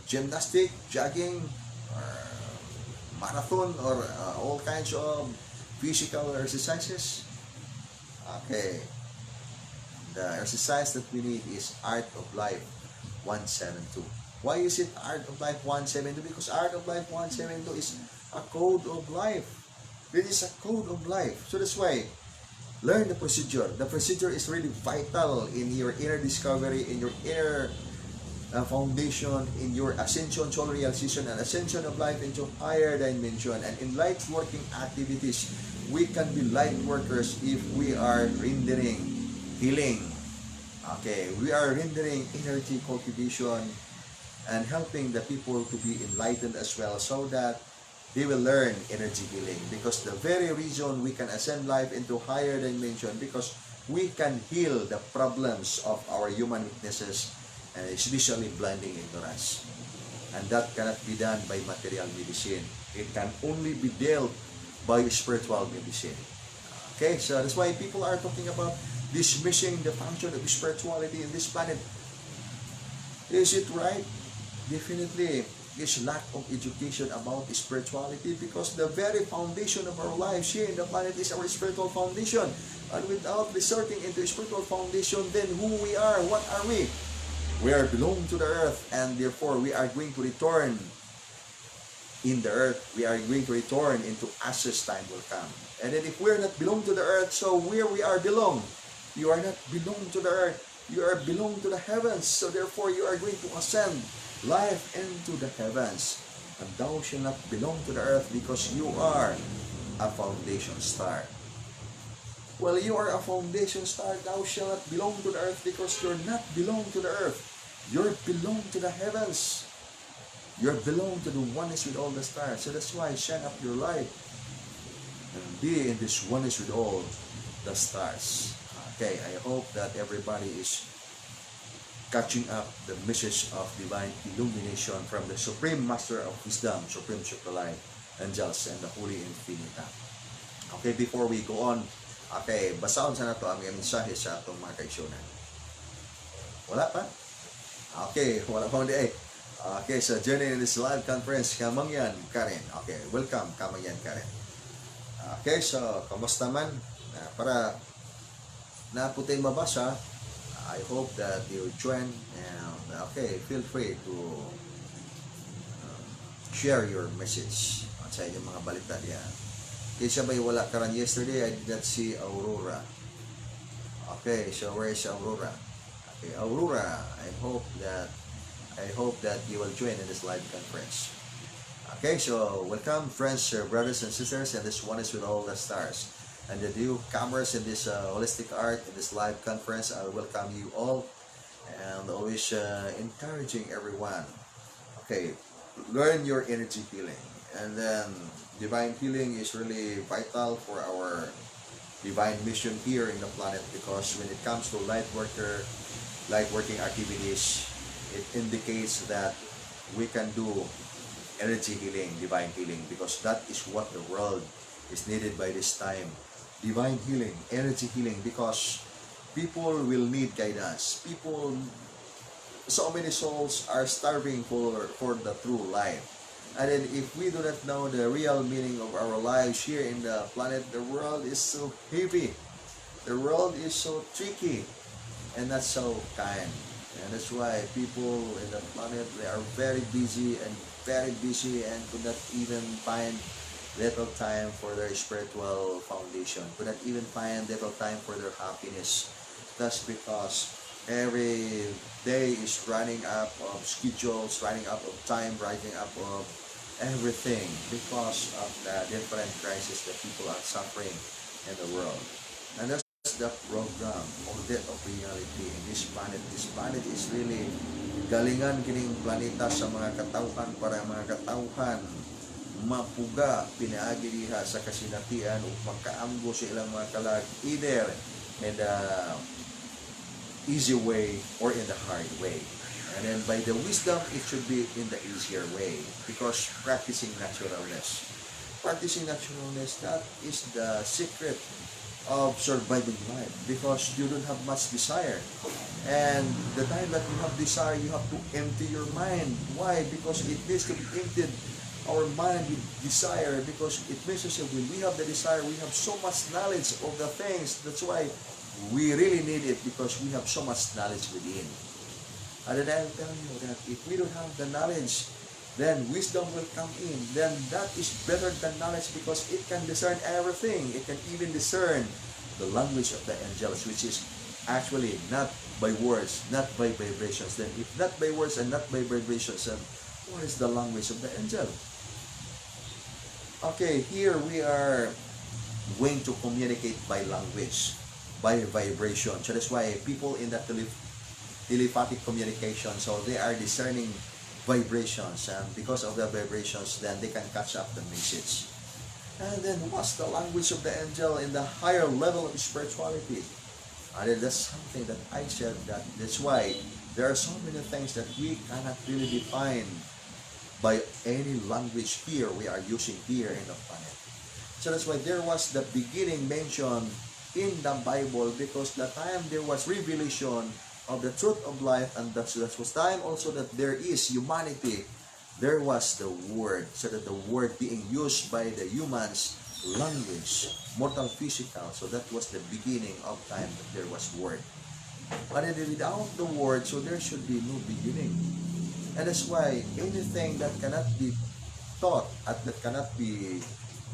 gymnastic, jogging, or marathon, or all kinds of physical exercises? Okay, the exercise that we need is Art of Life 172. Why is it Art of Life 172? Because Art of Life 172 is a code of life. It is a code of life. So that's why, learn the procedure. The procedure is really vital in your inner discovery, in your inner foundation, in your ascension, soul realization, and ascension of life into higher dimension. And in light working activities, we can be light workers if we are rendering healing. Okay, we are rendering energy cultivation and helping the people to be enlightened as well, so that they will learn energy healing. Because the very reason we can ascend life into higher dimension, because we can heal the problems of our human weaknesses, and especially blinding ignorance. And that cannot be done by material medicine. It can only be dealt by spiritual medicine. Okay, so that's why people are talking about dismissing the function of spirituality in this planet. Is it right? Definitely, is lack of education about spirituality, because the very foundation of our lives here in the planet is our spiritual foundation. And without resorting into spiritual foundation, then who we are, what are we? We are belong to the earth, and therefore we are going to return in the earth. We are going to return into ashes. Time will come. And then if we are not belong to the earth, so where we are belong? You are not belong to the earth. You are belong to the heavens. So therefore you are going to ascend life into the heavens. And thou shalt not belong to the earth, because you are a foundation star. Well, you are a foundation star. Thou shalt not belong to the earth, because you're not belong to the earth. You belong to the heavens. You belong to the oneness with all the stars. So that's why shine up your light and be in this oneness with all the stars. Okay, I hope that everybody is catching up the message of divine illumination from the Supreme Master of Wisdom, Supreme Supralite, Angels, and the Holy Infinita. Okay, before we go on, okay, basahon sa nato ang mensahe sa atong mga kaigsunan. Wala pa? Okay, wala pa hindi eh. Okay, so journey in this live conference, Kamangyan Karen. Okay, welcome Kamangyan Karen. Okay, so kamusta man? Para na po tayong mabasa, I hope that you join, and okay, feel free to share your message sa inyong mga balita diyan. Kaysa ba'y wala karan yesterday, I did not see Aurora. Okay, so where is Aurora? Okay, Aurora, I hope that you will join in this live conference. Okay, so welcome friends, brothers and sisters, and this one is with all the stars. And the newcomers in this holistic art, in this live conference, I welcome you all and always encouraging everyone. Okay, learn your energy healing. And then divine healing is really vital for our divine mission here in the planet, because when it comes to light working activities, it indicates that we can do energy healing, divine healing, because that is what the world is needed by this time. Divine healing, energy healing, because people will need guidance. People, so many souls are starving for the true life. And then if we do not know the real meaning of our lives here in the planet, the world is so heavy. The world is so tricky and not so kind. And that's why people in the planet, they are very busy and could not even find little time for their spiritual foundation, could not even find little time for their happiness. That's because every day is running up of schedules, running up of time, running up of everything, because of the different crises that people are suffering in the world. And that's the program of death of reality in this planet. This planet is really galingan kining planeta sa mga katawhan para mga katawhan mapuga pinaagi diha sa kasinatian o magkaamgo sa ilang mga kalag, either in the easy way or in the hard way. And then by the wisdom, it should be in the easier way, because practicing naturalness. Practicing naturalness, that is the secret of surviving life, because you don't have much desire. And the time that you have desire, you have to empty your mind. Why? Because it needs to be emptied, our mind with desire, because it means that when we have the desire, we have so much knowledge of the things. That's why we really need it, because we have so much knowledge within. And then I'll tell you that if we don't have the knowledge, then wisdom will come in. Then that is better than knowledge, because it can discern everything. It can even discern the language of the angels, which is actually not by words, not by vibrations. Then if not by words and not by vibrations, then what is the language of the angel? Okay, here we are going to communicate by language, by vibration. So that's why people in the telepathic communication, so they are discerning vibrations, and because of the vibrations, then they can catch up the message. And then what's the language of the angel in the higher level of spirituality? And that's something that I said, that that's why there are so many things that we cannot really define by any language here we are using here in the planet. So that's why there was the beginning mentioned in the Bible, because the time there was revelation of the truth of life, and that was time also that there is humanity, there was the word, so that the word being used by the humans, language, mortal, physical. So that was the beginning of time that there was word. But without the word, so there should be no beginning. And that's why anything that cannot be taught and that cannot be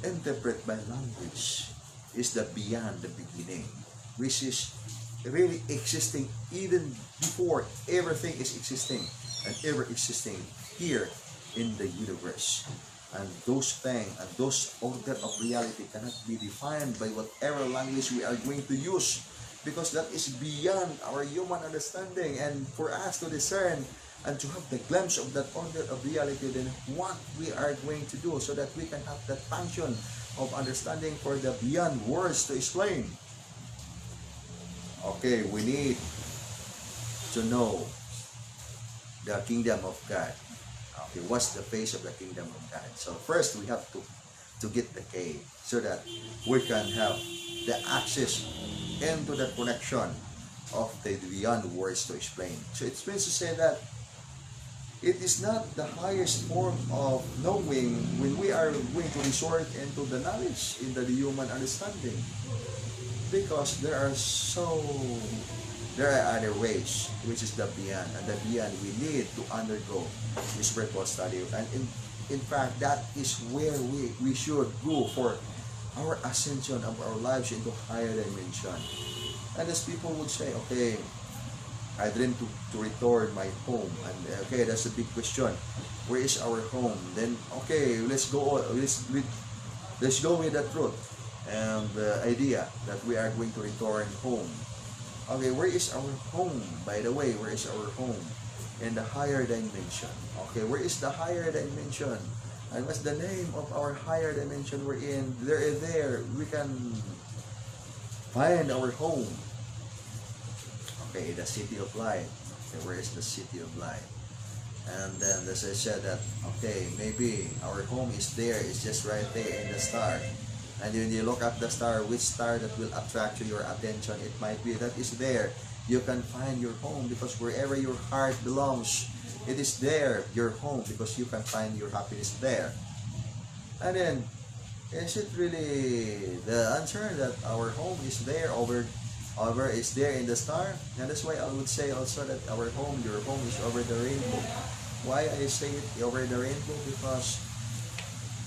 interpreted by language is the beyond the beginning, which is really existing even before everything is existing and ever existing here in the universe. And those things and those order of reality cannot be defined by whatever language we are going to use, because that is beyond our human understanding. And for us to discern and to have the glimpse of that order of reality, then what we are going to do, so that we can have that function of understanding for the beyond words to explain. Okay, we need to know the kingdom of God. Okay, what's the face of the kingdom of God? So first we have to get the key, so that we can have the access into the connection of the beyond words to explain. So it means to say that it is not the highest form of knowing when we are going to resort into the knowledge in the human understanding, because there are other ways, which is the beyond, and the beyond we need to undergo the spiritual study. And in fact, that is where we should go for our ascension of our lives into higher dimension. And as people would say, okay, I dream to return my home. And okay, that's a big question. Where is our home? Then okay, let's go with the truth and the idea that we are going to return home. Okay, where is our home? By the way, where is our home? In the higher dimension. Okay, where is the higher dimension? And what's the name of our higher dimension we're in? There we can find our home. Okay, the city of light. Okay, where is the city of light? And then as I said that, okay, maybe our home is there, it's just right there in the star. And when you look at the star, which star that will attract your attention, it might be that is there. You can find your home because wherever your heart belongs, it is there, your home, because you can find your happiness there. And then, is it really the answer that our home is there over is there in the star? And that's why I would say also that our home, your home is over the rainbow. Why I say it over the rainbow? Because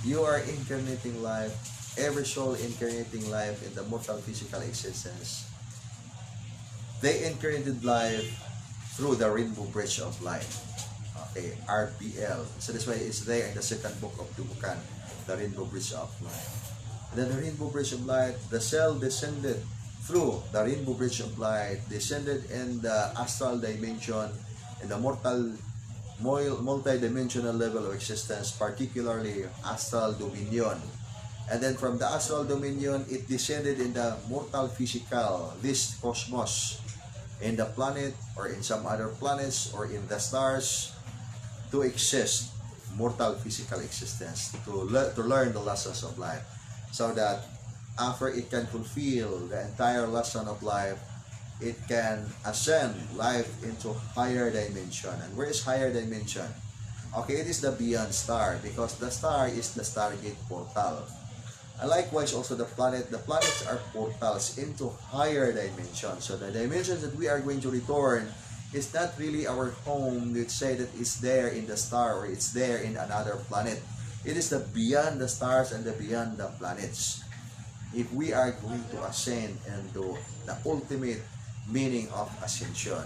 you are incarnating life, every soul incarnating life in the mortal physical existence. They incarnated life through the rainbow bridge of life. Okay, RBL. So that's why it's there in the second book of Dugukan, the rainbow bridge of life. And then the rainbow bridge of light, the cell descended through the rainbow bridge of light, descended in the astral dimension, in the multi-dimensional level of existence, particularly astral dominion. And then from the astral dominion, it descended in the mortal physical, this cosmos, in the planet or in some other planets or in the stars, to exist, mortal physical existence, to learn the lessons of life, so that after it can fulfill the entire lesson of life, it can ascend life into higher dimension. And where is higher dimension? Okay, it is the beyond star, because the star is the stargate portal. And likewise also the planets are portals into higher dimensions. So the dimensions that we are going to return is not really our home. Let's say that it's there in the star or it's there in another planet. It is the beyond the stars and the beyond the planets. If we are going to ascend into the ultimate meaning of ascension.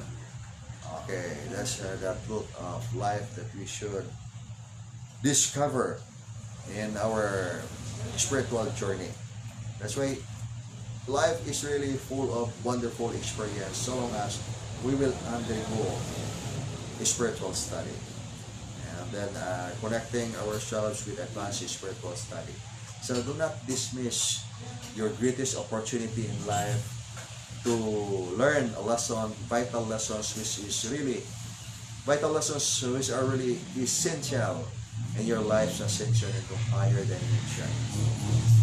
Okay, that's the truth of life that we should discover in our spiritual journey. That's why life is really full of wonderful experience so long as we will undergo a spiritual study. And then connecting ourselves with advanced spiritual study. So do not dismiss your greatest opportunity in life to learn a lesson, vital lessons, which is really vital lessons which are really essential in your life's ascension into higher dimension.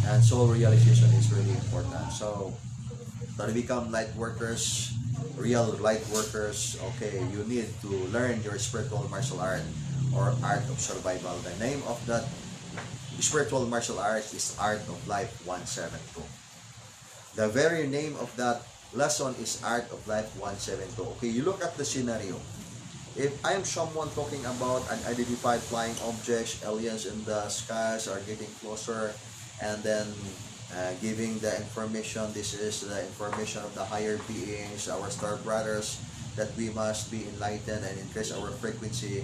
And soul realization is really important. So to become light workers, real light workers, okay, you need to learn your spiritual martial art or art of survival. The name of that spiritual martial art is Art of Life 172. The very name of that lesson is Art of Life 172. Okay, you look at the scenario. If I'm someone talking about unidentified flying objects, aliens in the skies are getting closer, and then giving the information, this is the information of the higher beings, our star brothers, that we must be enlightened and increase our frequency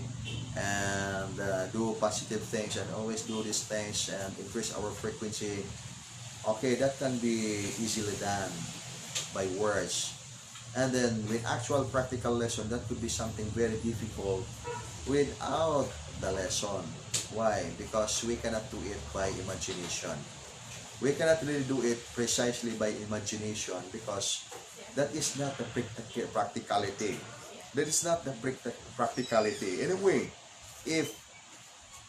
and do positive things and always do these things and increase our frequency. Okay, that can be easily done by words. And then with actual practical lesson, that could be something very difficult without the lesson. Why? Because we cannot do it by imagination. We cannot really do it precisely by imagination because that is not the practicality. That is not the practicality. Anyway, if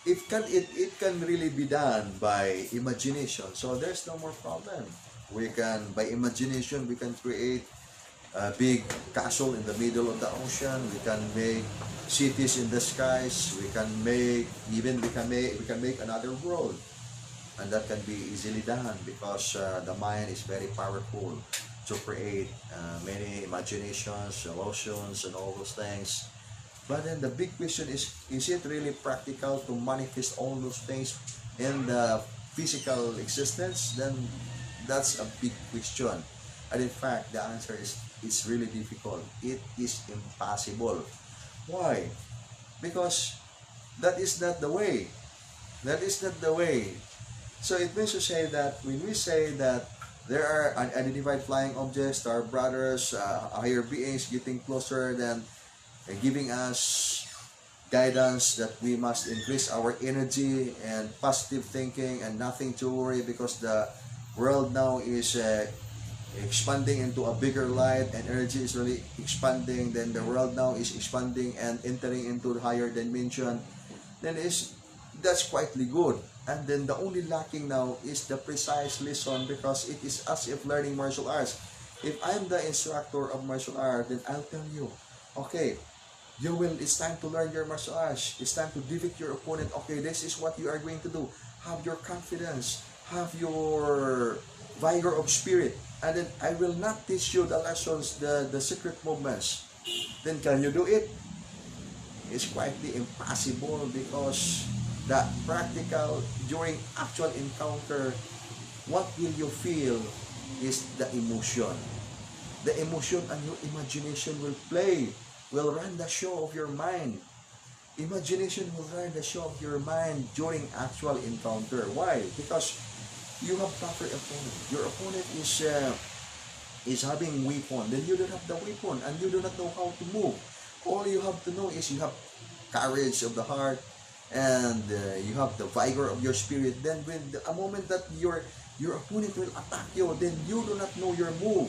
it can really be done by imagination, so there's no more problem. We can, by imagination, we can create a big castle in the middle of the ocean. We can make cities in the skies. We can make another world, and that can be easily done because the mind is very powerful to create many imaginations, illusions, and all those things. But then the big question is it really practical to manifest all those things in the physical existence? Then that's a big question. And in fact, the answer is it's really difficult. It is impossible. Why? Because that is not the way. That is not the way. So it means to say that when we say that there are unidentified flying objects, our brothers, higher beings getting closer than giving us guidance that we must increase our energy and positive thinking and nothing to worry, because the world now is expanding into a bigger light and energy is really expanding. Then the world now is expanding and entering into the higher dimension. Then that's quietly good. And then the only lacking now is the precise lesson, because it is as if learning martial arts. If I'm the instructor of martial art, then I'll tell you, okay, it's time to learn your martial arts. It's time to defeat your opponent. Okay, this is what you are going to do. Have your confidence. Have your vigor of spirit. And then I will not teach you the lessons, the secret movements. Then can you do it? It's quietly impossible, because the practical, during actual encounter, what will you feel is the emotion. The emotion and your imagination will run the show of your mind. Imagination will run the show of your mind during actual encounter. Why? Because you have proper opponent. Your opponent is having weapon. Then you don't have the weapon and you do not know how to move. All you have to know is you have courage of the heart, and you have the vigor of your spirit. Then when a moment that your opponent will attack you, then you do not know your move.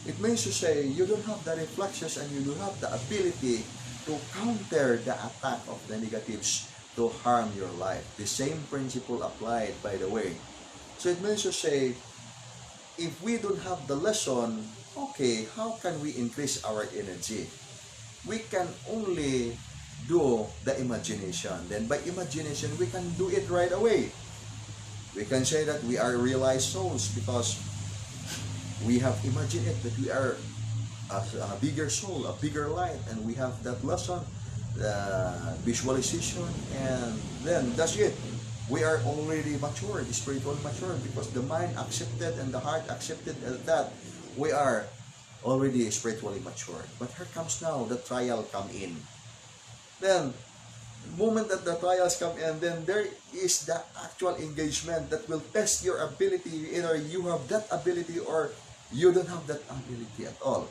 It means to say you don't have the reflexes and you don't have the ability to counter the attack of the negatives to harm your life. The same principle applied, by the way. So it means to say, if we don't have the lesson, okay, how can we increase our energy? We can only do the imagination. Then by imagination, we can do it right away. We can say that we are realized souls because we have imagined it, that we are a bigger soul, a bigger light, and we have that lesson, the visualization, and then that's it. We are already matured, spiritually matured, because the mind accepted and the heart accepted that we are already spiritually matured. But here comes now the trial come in. Then, the moment that the trials come in, then there is the actual engagement that will test your ability. Either you have that ability or you don't have that ability at all.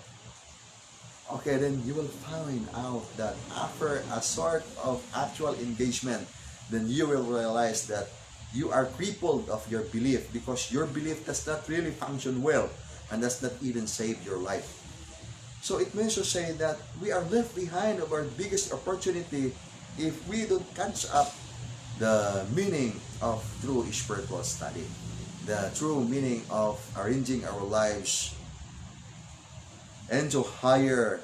Okay, then you will find out that after a sort of actual engagement, then you will realize that you are crippled of your belief, because your belief does not really function well and does not even save your life. So it means to say that we are left behind of our biggest opportunity if we don't catch up the meaning of true spiritual study, the true meaning of arranging our lives into higher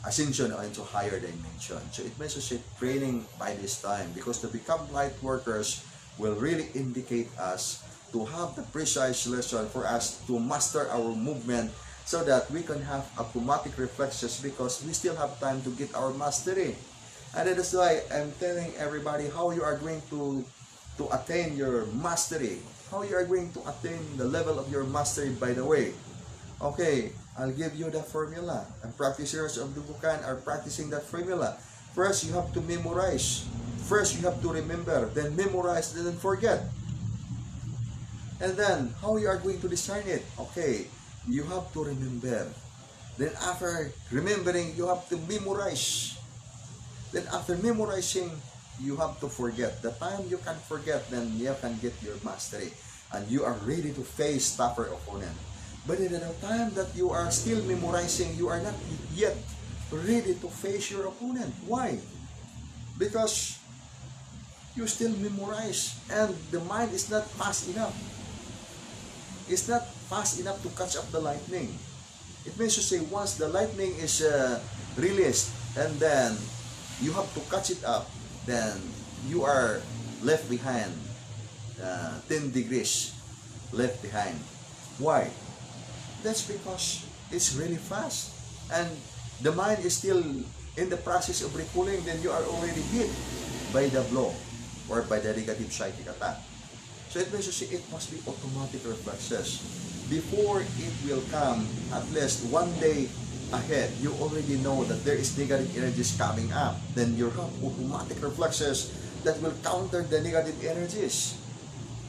ascension or into higher dimension. So it means to say training by this time, because to become light workers will really indicate us to have the precise lesson for us to master our movement, so that we can have automatic reflexes, because we still have time to get our mastery. And that is why I'm telling everybody how you are going to attain your mastery, how you are going to attain the level of your mastery, by the way. Okay, I'll give you the formula. And practitioners of Dugukan are practicing that formula. First, you have to memorize. First, you have to remember. Then memorize, then forget. And then, how you are going to discern it? Okay, you have to remember. Then after remembering, you have to memorize. Then after memorizing, you have to forget. The time you can forget, then you can get your mastery. And you are ready to face tougher opponent. But in the time that you are still memorizing, you are not yet ready to face your opponent. Why? Because you still memorize and the mind is not fast enough. It's not fast enough to catch up the lightning. It means to say once the lightning is released and then you have to catch it up, then you are left behind, 10 degrees left behind. Why? That's because it's really fast and the mind is still in the process of recalling, then you are already hit by the blow or by the negative psychic attack. So it means to say it must be automatic reflexes. before it will come, at least one day ahead, you already know that there is negative energies coming up. Then you have automatic reflexes that will counter the negative energies.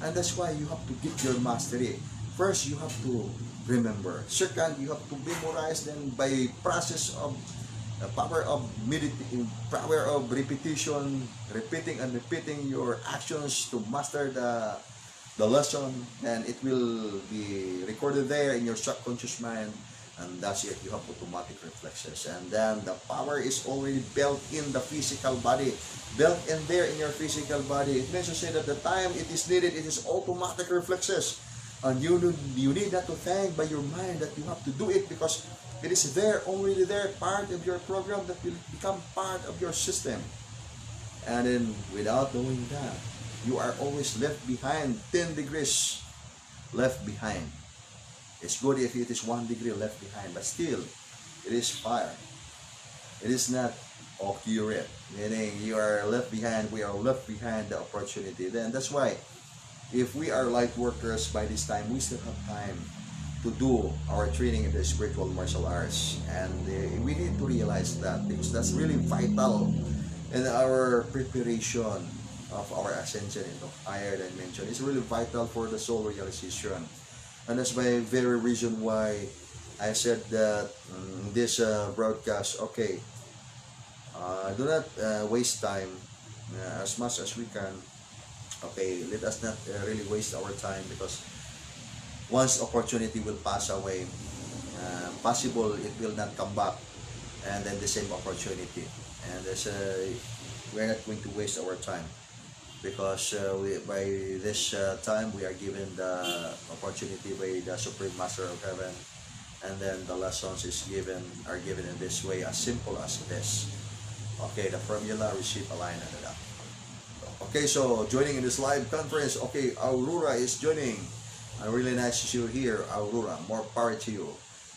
And that's why you have to get your mastery. First, you have to remember. Second, you have to memorize. Then by process of the power of repetition, repeating and repeating your actions to master the lesson, and it will be recorded there in your subconscious mind, and that's it. You have automatic reflexes, and then the power is already built in the physical body, built in there in your physical body. It means to say that the time it is needed, it is automatic reflexes, and you need not to thank by your mind that you have to do it, because it is there, already there, part of your program that will become part of your system. And then without knowing that, you are always left behind, 10 degrees left behind. It's good if it is 1 degree left behind, but still, it is fire. It is not accurate, meaning you are left behind, we are left behind the opportunity. Then that's why, if we are light workers by this time, we still have time to do our training in the spiritual martial arts. And we need to realize that, because that's really vital in our preparation of our ascension into higher dimension. It's really vital for the soul realization. And that's my very reason why I said that this broadcast, okay, do not waste time as much as we can. Okay, let us not really waste our time, because once opportunity will pass away, possible it will not come back, and then the same opportunity. And we're not going to waste our time, because by this time we are given the opportunity by the Supreme Master of Heaven, and then the lessons are given in this way, as simple as this. Okay, the formula: receive, align, and adapt. Okay, so joining in this live conference, okay, Aurora is joining. Really nice to see you here, Aurora. More power to you.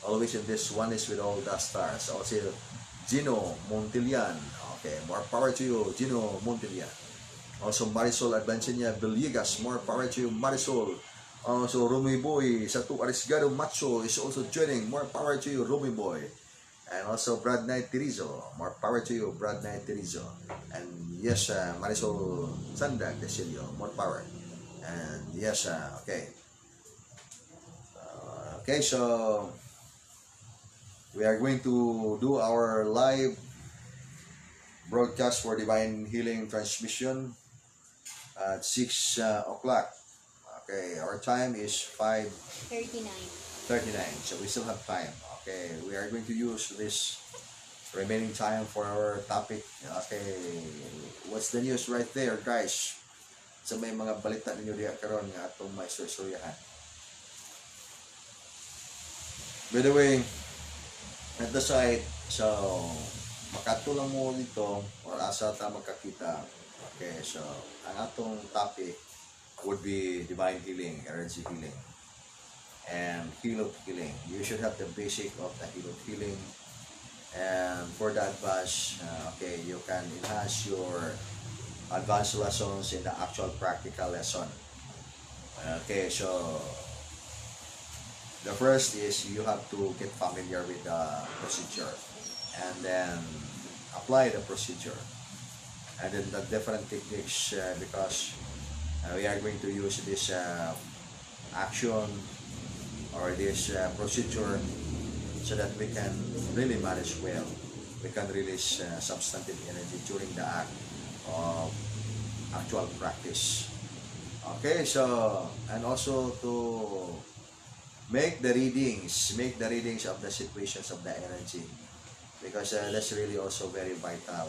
Always in this oneness with all the stars. Also, Gino Montilian. Okay, more power to you, Gino Montilian. Also, Marisol Advancenia Villegas, more power to you, Marisol. Also, Rumi Boy, Satu Arisgado Macho is also joining, more power to you, Rumi Boy. And also, Brad Knight Terizo, more power to you, Brad Knight Terizo. And yes, Marisol Sandag Desilio, more power. And yes, okay. Okay, so we are going to do our live broadcast for Divine Healing Transmission at 6 o'clock. Okay, our time is 5:39. So we still have time. Okay, we are going to use this remaining time for our topic. Okay, what's the news right there, guys? So may mga balita ninyo diya karon nga atong may suryahan. By the way, at the site, so makatulang mo dito or asa ta magkakita. Okay, so ang atong topic would be divine healing, energy healing, and healed healing. You should have the basic of the healed healing, and for the advanced, okay, you can enhance your advanced lessons in the actual practical lesson. Okay, so the first is you have to get familiar with the procedure, and then apply the procedure, and then the different techniques, because we are going to use this action or this procedure so that we can really manage well. We can release substantive energy during the act of actual practice. Okay, so, and also to make the readings of the situations of the energy, because that's really also very vital.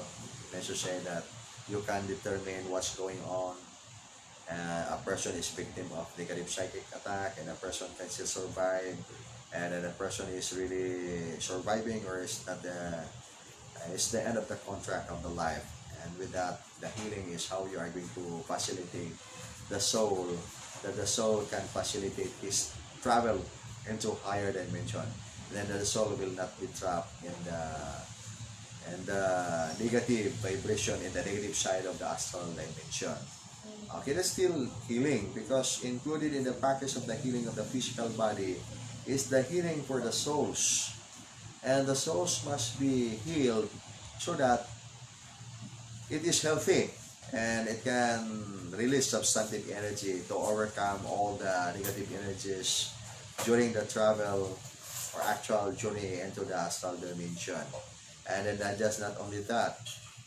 Let's just say that you can determine what's going on. A person is victim of negative psychic attack, and a person can still survive, and then a person is really surviving, or is not it's the end of the contract of the life. And with that, the healing is how you are going to facilitate the soul, that the soul can facilitate his travel into higher dimension. Then the soul will not be trapped in the negative vibration, in the negative side of the astral dimension. Okay, that's still healing because included in the package of the healing of the physical body is the healing for the souls. And the souls must be healed so that it is healthy and it can release substantive energy to overcome all the negative energies during the travel or actual journey into the astral dimension. And then not only that,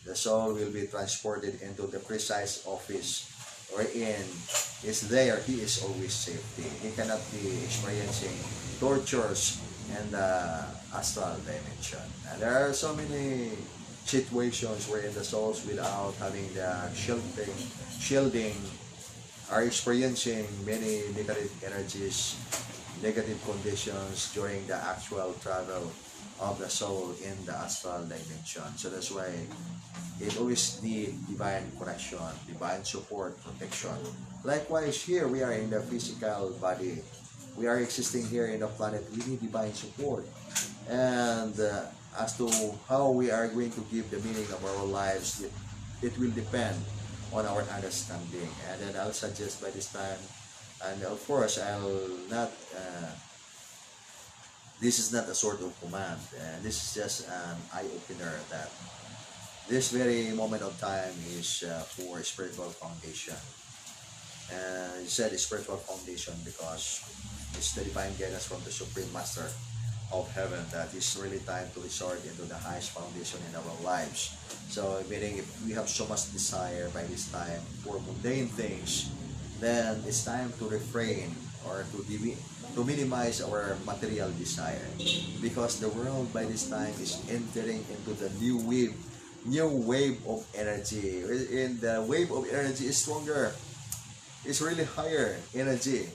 the soul will be transported into the precise office wherein is there, he is always safety. He cannot be experiencing tortures in the astral dimension. And there are so many situations wherein the souls without having the shielding are experiencing many negative energies, negative conditions during the actual travel of the soul in the astral dimension. So that's why it always need divine connection, divine support, protection. Likewise, here we are in the physical body. We are existing here in the planet. We need divine support. And as to how we are going to give the meaning of our lives, it will depend on our understanding. And then I'll suggest by this time, and of course, I'll not, this is not a sort of command. This is just an eye-opener that this very moment of time is for spiritual foundation. It said spiritual foundation because it's the divine guidance from the Supreme Master of Heaven that it's really time to resort into the highest foundation in our lives. So meaning if we have so much desire by this time for mundane things, then it's time to refrain or to minimize our material desire, because the world by this time is entering into the new wave of energy. And the wave of energy is stronger, it's really higher energy.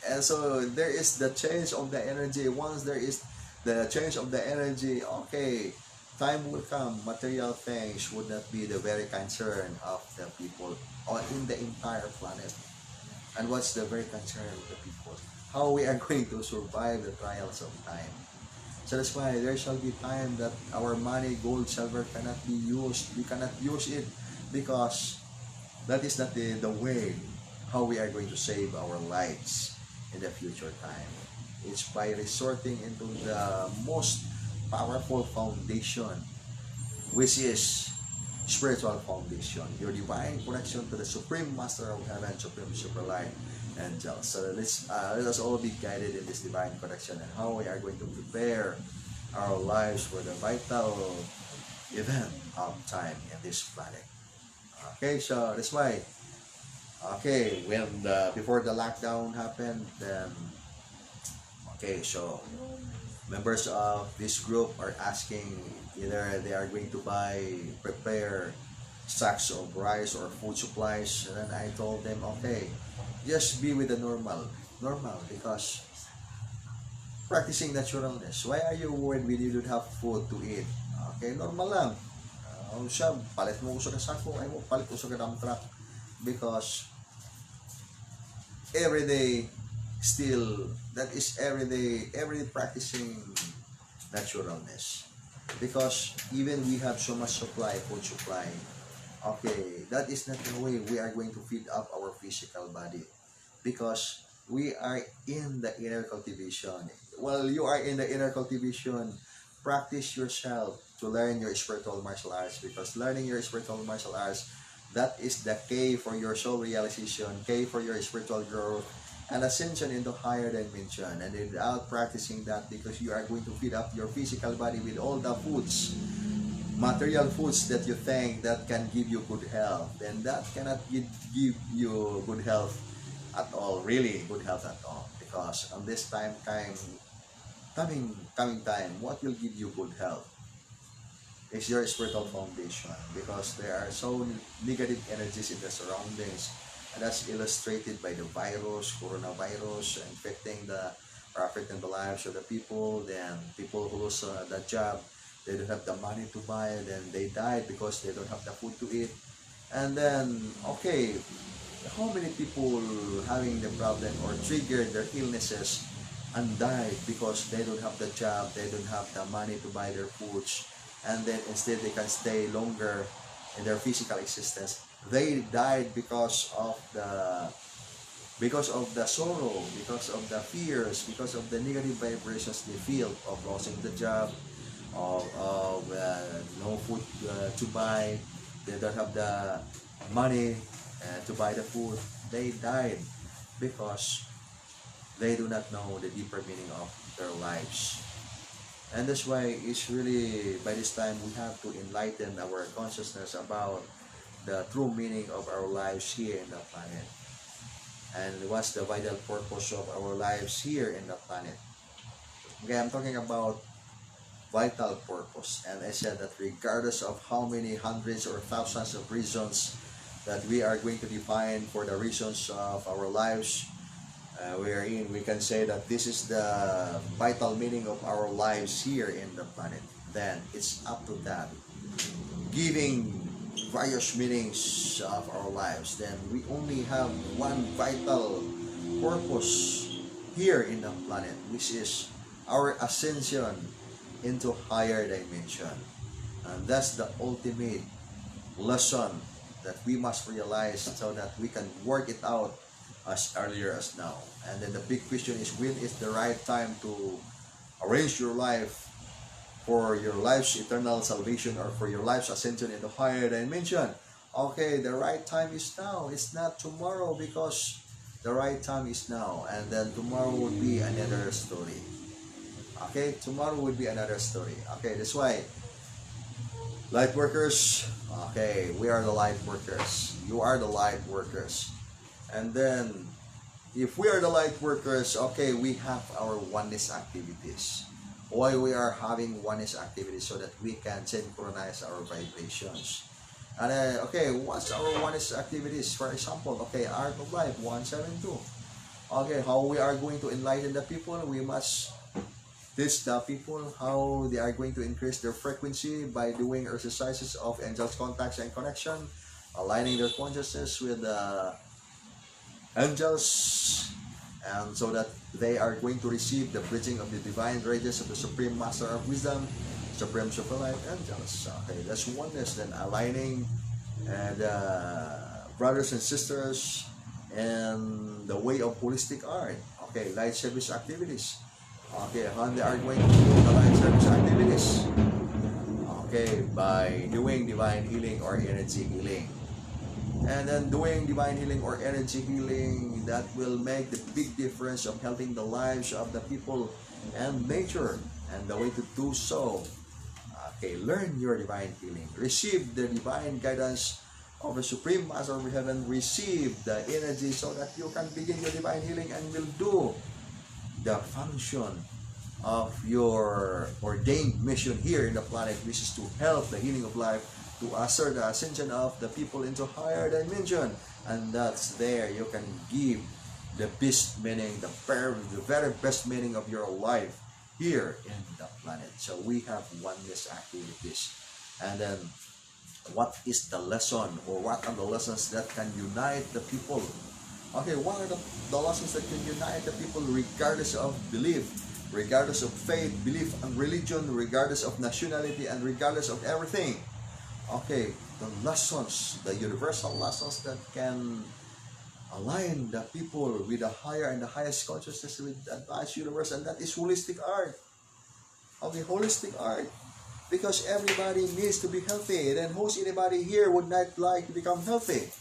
And so there is the change of the energy. Once there is the change of the energy, okay, time will come, material things would not be the very concern of the people or in the entire planet. And what's the very concern of the people? How we are going to survive the trials of time. So that's why there shall be time that our money, gold, silver cannot be used. We cannot use it because that is not the way how we are going to save our lives in the future time. It's by resorting into the most powerful foundation, which is spiritual foundation, your divine connection to the Supreme Master of Heaven, Supreme Superlight Angel. So let us all be guided in this divine connection and how we are going to prepare our lives for the vital event of time in this planet. Okay, so that's why, okay, when before the lockdown happened, then okay, so members of this group are asking either they are going to prepare sacks of rice or food supplies, and then I told them, okay, just be with the normal, because practicing naturalness. Why are you worried when you don't have food to eat? Okay, normal lang. Siya, palit mo uso ka sako, ay mo, palit uso ka dump truck. Because every day, still, that is every day practicing naturalness. Because even we have so much supply, food supply, okay, that is not the way we are going to feed up our physical body. Because we are in the inner cultivation. While you are in the inner cultivation, practice yourself to learn your spiritual martial arts, because learning your spiritual martial arts, that is the key for your soul realization, key for your spiritual growth and ascension into higher dimension. And without practicing that, because you are going to feed up your physical body with all the foods, material foods that you think that can give you good health, and that cannot give you good health at all, really good health at all. Because on this coming time, what will give you good health is your spiritual foundation, because there are so negative energies in the surroundings, and that's illustrated by the coronavirus infecting or affecting the lives of the people. Then people who lose the job, they don't have the money to buy, then they die because they don't have the food to eat. And then, okay, how many people having the problem or triggered their illnesses and died because they don't have the job, they don't have the money to buy their foods, and then instead they can stay longer in their physical existence, They died because of the sorrow, because of the fears, because of the negative vibrations they feel of losing the job, of no food to buy. They don't have the money to buy the food. They died because they do not know the deeper meaning of their lives. And that's why it's really, by this time, we have to enlighten our consciousness about the true meaning of our lives here in the planet. And what's the vital purpose of our lives here in the planet. Okay, I'm talking about vital purpose. And I said that regardless of how many hundreds or thousands of reasons that we are going to define for the reasons of our lives, we can say that this is the vital meaning of our lives here in the planet. Then it's up to that, giving various meanings of our lives. Then we only have one vital purpose here in the planet, which is our ascension into higher dimension. And that's the ultimate lesson that we must realize so that we can work it out as earlier as now. And then the big question is, when is the right time to arrange your life for your life's eternal salvation or for your life's ascension into higher dimension? Okay, the right time is now. It's not tomorrow, because the right time is now. And then tomorrow would be another story. Okay, tomorrow would be another story. Okay, that's why light workers, okay, we are the light workers. You are the light workers. And then, if we are the light workers, okay, we have our oneness activities. Why we are having oneness activities? So that we can synchronize our vibrations. And okay, what's our oneness activities? For example, okay, Art of Life 172. Okay, how we are going to enlighten the people? We must teach the people how they are going to increase their frequency by doing exercises of angels contacts and connection, aligning their consciousness with the angels, and so that they are going to receive the bridging of the divine radiance of the Supreme Master of Wisdom, Supreme Superlight Angels. Okay, that's oneness. Then aligning brothers and sisters in the way of holistic art. Okay, light service activities. Okay, how they are going to do the light service activities? Okay, by doing divine healing or energy healing. And then doing divine healing or energy healing, that will make the big difference of helping the lives of the people and nature. And the way to do so, okay, learn your divine healing. Receive the divine guidance of the Supreme Master of Heaven. Receive the energy so that you can begin your divine healing and will do the function of your ordained mission here in the planet, which is to help the healing of life, to assert the ascension of the people into higher dimension. And that's there you can give the best meaning, the very best meaning of your life here in the planet. So we have oneness activities. And then, what is the lesson, or what are the lessons that can unite the people? Okay, what are the lessons that can unite the people regardless of belief, regardless of faith, belief, and religion, regardless of nationality, and regardless of everything? Okay, the lessons, the universal lessons that can align the people with the higher and the highest consciousness, with the advanced universe, and that is holistic art. Okay, holistic art. Because everybody needs to be healthy. Then who's anybody here would not like to become healthy?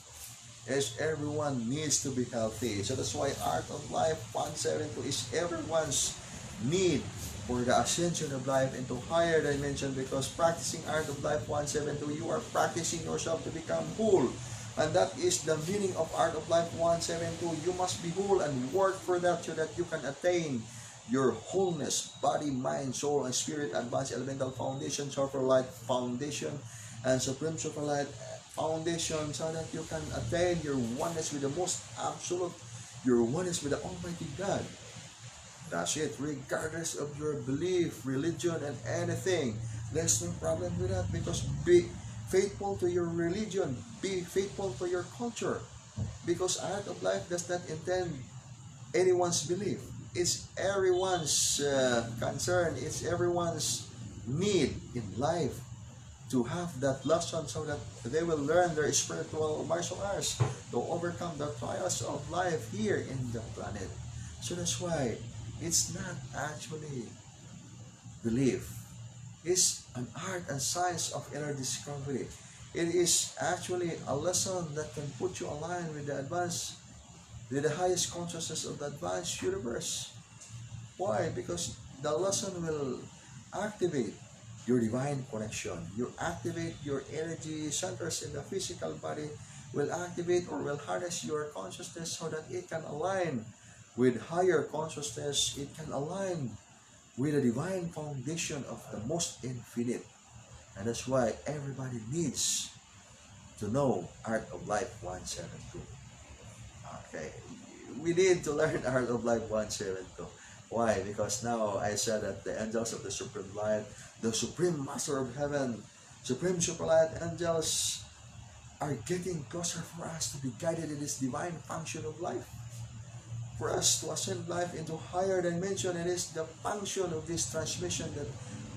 Yes, everyone needs to be healthy. So that's why Art of Life 172 is everyone's need for the ascension of life into higher dimension, because practicing Art of Life 172, you are practicing yourself to become whole. And that is the meaning of Art of Life 172. You must be whole and work for that so that you can attain your wholeness, body, mind, soul, and spirit, advanced elemental foundation, super light foundation, and supreme super light foundation, so that you can attain your oneness with the most absolute, your oneness with the Almighty God. That's it. Regardless of your belief, religion, and anything, there's no problem with that, because be faithful to your religion, be faithful to your culture, because Art of Life does not intend anyone's belief. It's everyone's concern. It's everyone's need in life to have that lesson so that they will learn their spiritual martial arts to overcome the trials of life here in the planet. So that's why it's not actually belief. It's an art and science of inner discovery. It is actually a lesson that can put you aligned with with the highest consciousness of the advanced universe. Why? Because the lesson will activate your divine connection. You activate your energy centers in the physical body, will activate or will harness your consciousness so that it can align with higher consciousness. It can align with the divine foundation of the most infinite. And that's why everybody needs to know Art of Life 172. Okay, we need to learn Art of Life 172. Why? Because now I said that the angels of the Supreme Light, the Supreme Master of Heaven, Supreme Super Light angels are getting closer for us to be guided in this divine function of life. For us to ascend life into higher dimension, it is the function of this transmission that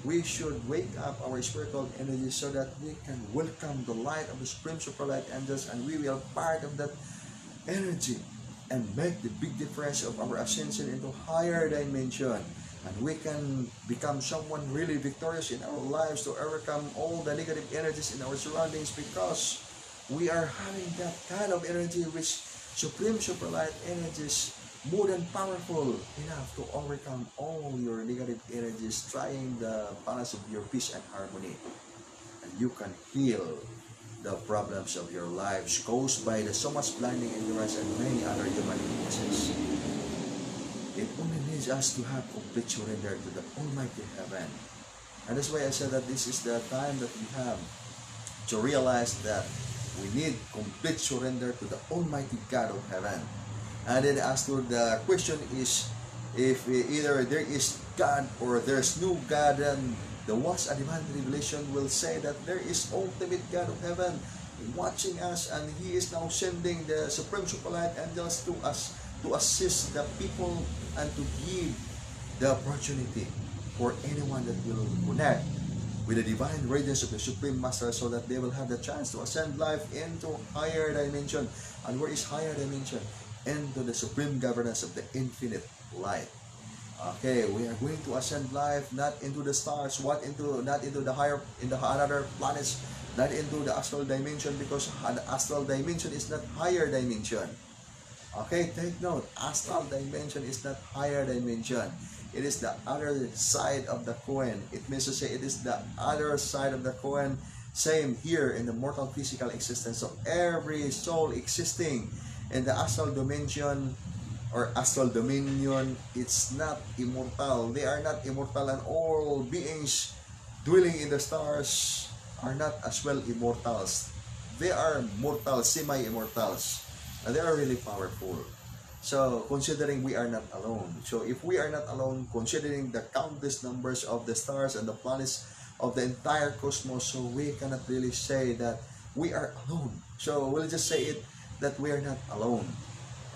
we should wake up our spiritual energy so that we can welcome the light of the Supreme Super Light angels, and we will part of that energy and make the big difference of our ascension into higher dimension, and we can become someone really victorious in our lives to overcome all the negative energies in our surroundings, because we are having that kind of energy which Supreme Super Light energies more than powerful enough to overcome all your negative energies, trying the balance of your peace and harmony, and you can heal the problems of your lives caused by the so much blinding ignorance and many other human weaknesses. It only needs us to have complete surrender to the Almighty Heaven. And that's why I said that this is the time that we have to realize that we need complete surrender to the Almighty God of Heaven. And then as to the question is, if either there is God or there's no God, then the Once a Divine Revelation will say that there is ultimate God of Heaven watching us, and He is now sending the Supreme Super Light angels to us to assist the people and to give the opportunity for anyone that will connect with the divine radiance of the Supreme Master, so that they will have the chance to ascend life into higher dimension. And where is higher dimension? Into the supreme governance of the infinite light. Okay, we are going to ascend life not into the stars, not into the higher, in the other planets, not into the astral dimension, because the astral dimension is not higher dimension. Okay, take note, astral dimension is not higher dimension. It is the other side of the coin. It means to say it is the other side of the coin. Same here in the mortal physical existence of every soul existing in the astral dimension or astral dominion. It's not immortal. They are not immortal, and all beings dwelling in the stars are not as well immortals. They are mortals, semi-immortals, and they are really powerful. So considering we are not alone, so if we are not alone, considering the countless numbers of the stars and the planets of the entire cosmos, so we cannot really say that we are alone. So we'll just say it that we are not alone.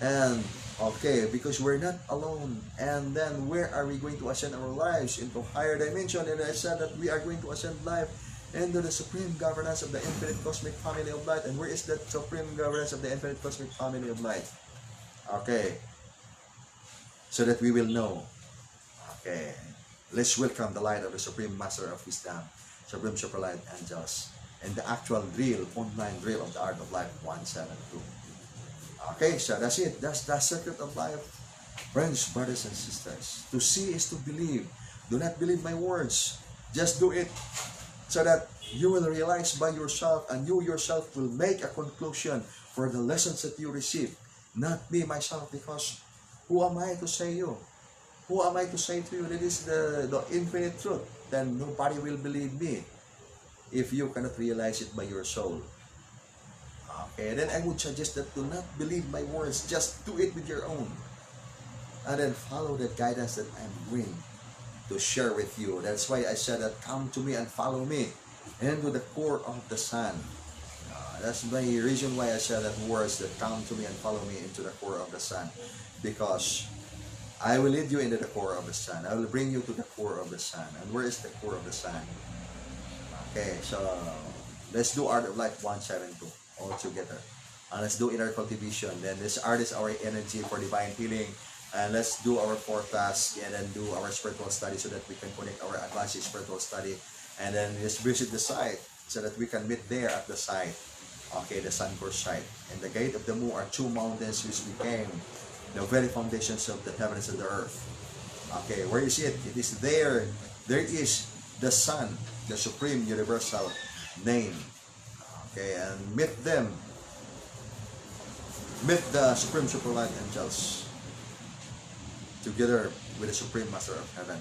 And okay, because we're not alone, and then where are we going to ascend our lives? Into higher dimension. And I said that we are going to ascend life into the supreme governance of the infinite cosmic family of light. And where is that supreme governance of the infinite cosmic family of light? Okay, so that we will know. Okay, let's welcome the light of the Supreme Master of Wisdom, Supreme Super Light Angels, and the actual drill, online drill of the Art of Life 172. Okay, so that's it. That's the secret of life. Friends, brothers and sisters, to see is to believe. Do not believe my words. Just do it, so that you will realize by yourself, and you yourself will make a conclusion for the lessons that you receive. Not me, myself, because who am I to say you? Who am I to say to you that is the infinite truth? Then nobody will believe me if you cannot realize it by your soul. Okay, then I would suggest that do not believe my words, just do it with your own. And then follow the guidance that I'm going to share with you. That's why I said that come to me and follow me into the core of the sun. That's my reason why I said that words that come to me and follow me into the core of the sun. Because I will lead you into the core of the sun. I will bring you to the core of the sun. And where is the core of the sun? Okay, so let's do Art of Life 172 all together. And let's do inner cultivation. Then this art is our energy for divine healing. And let's do our forecast and then do our spiritual study so that we can connect our advanced spiritual study. And then let's visit the site so that we can meet there at the site. Okay, the Sunburst site. And the gate of the moon are two mountains which became the very foundations of the heavens and the earth. Okay, where is it? It is there. There is the sun, the supreme universal name. Okay, and meet them. Meet the supreme superlight angels together with the supreme master of heaven.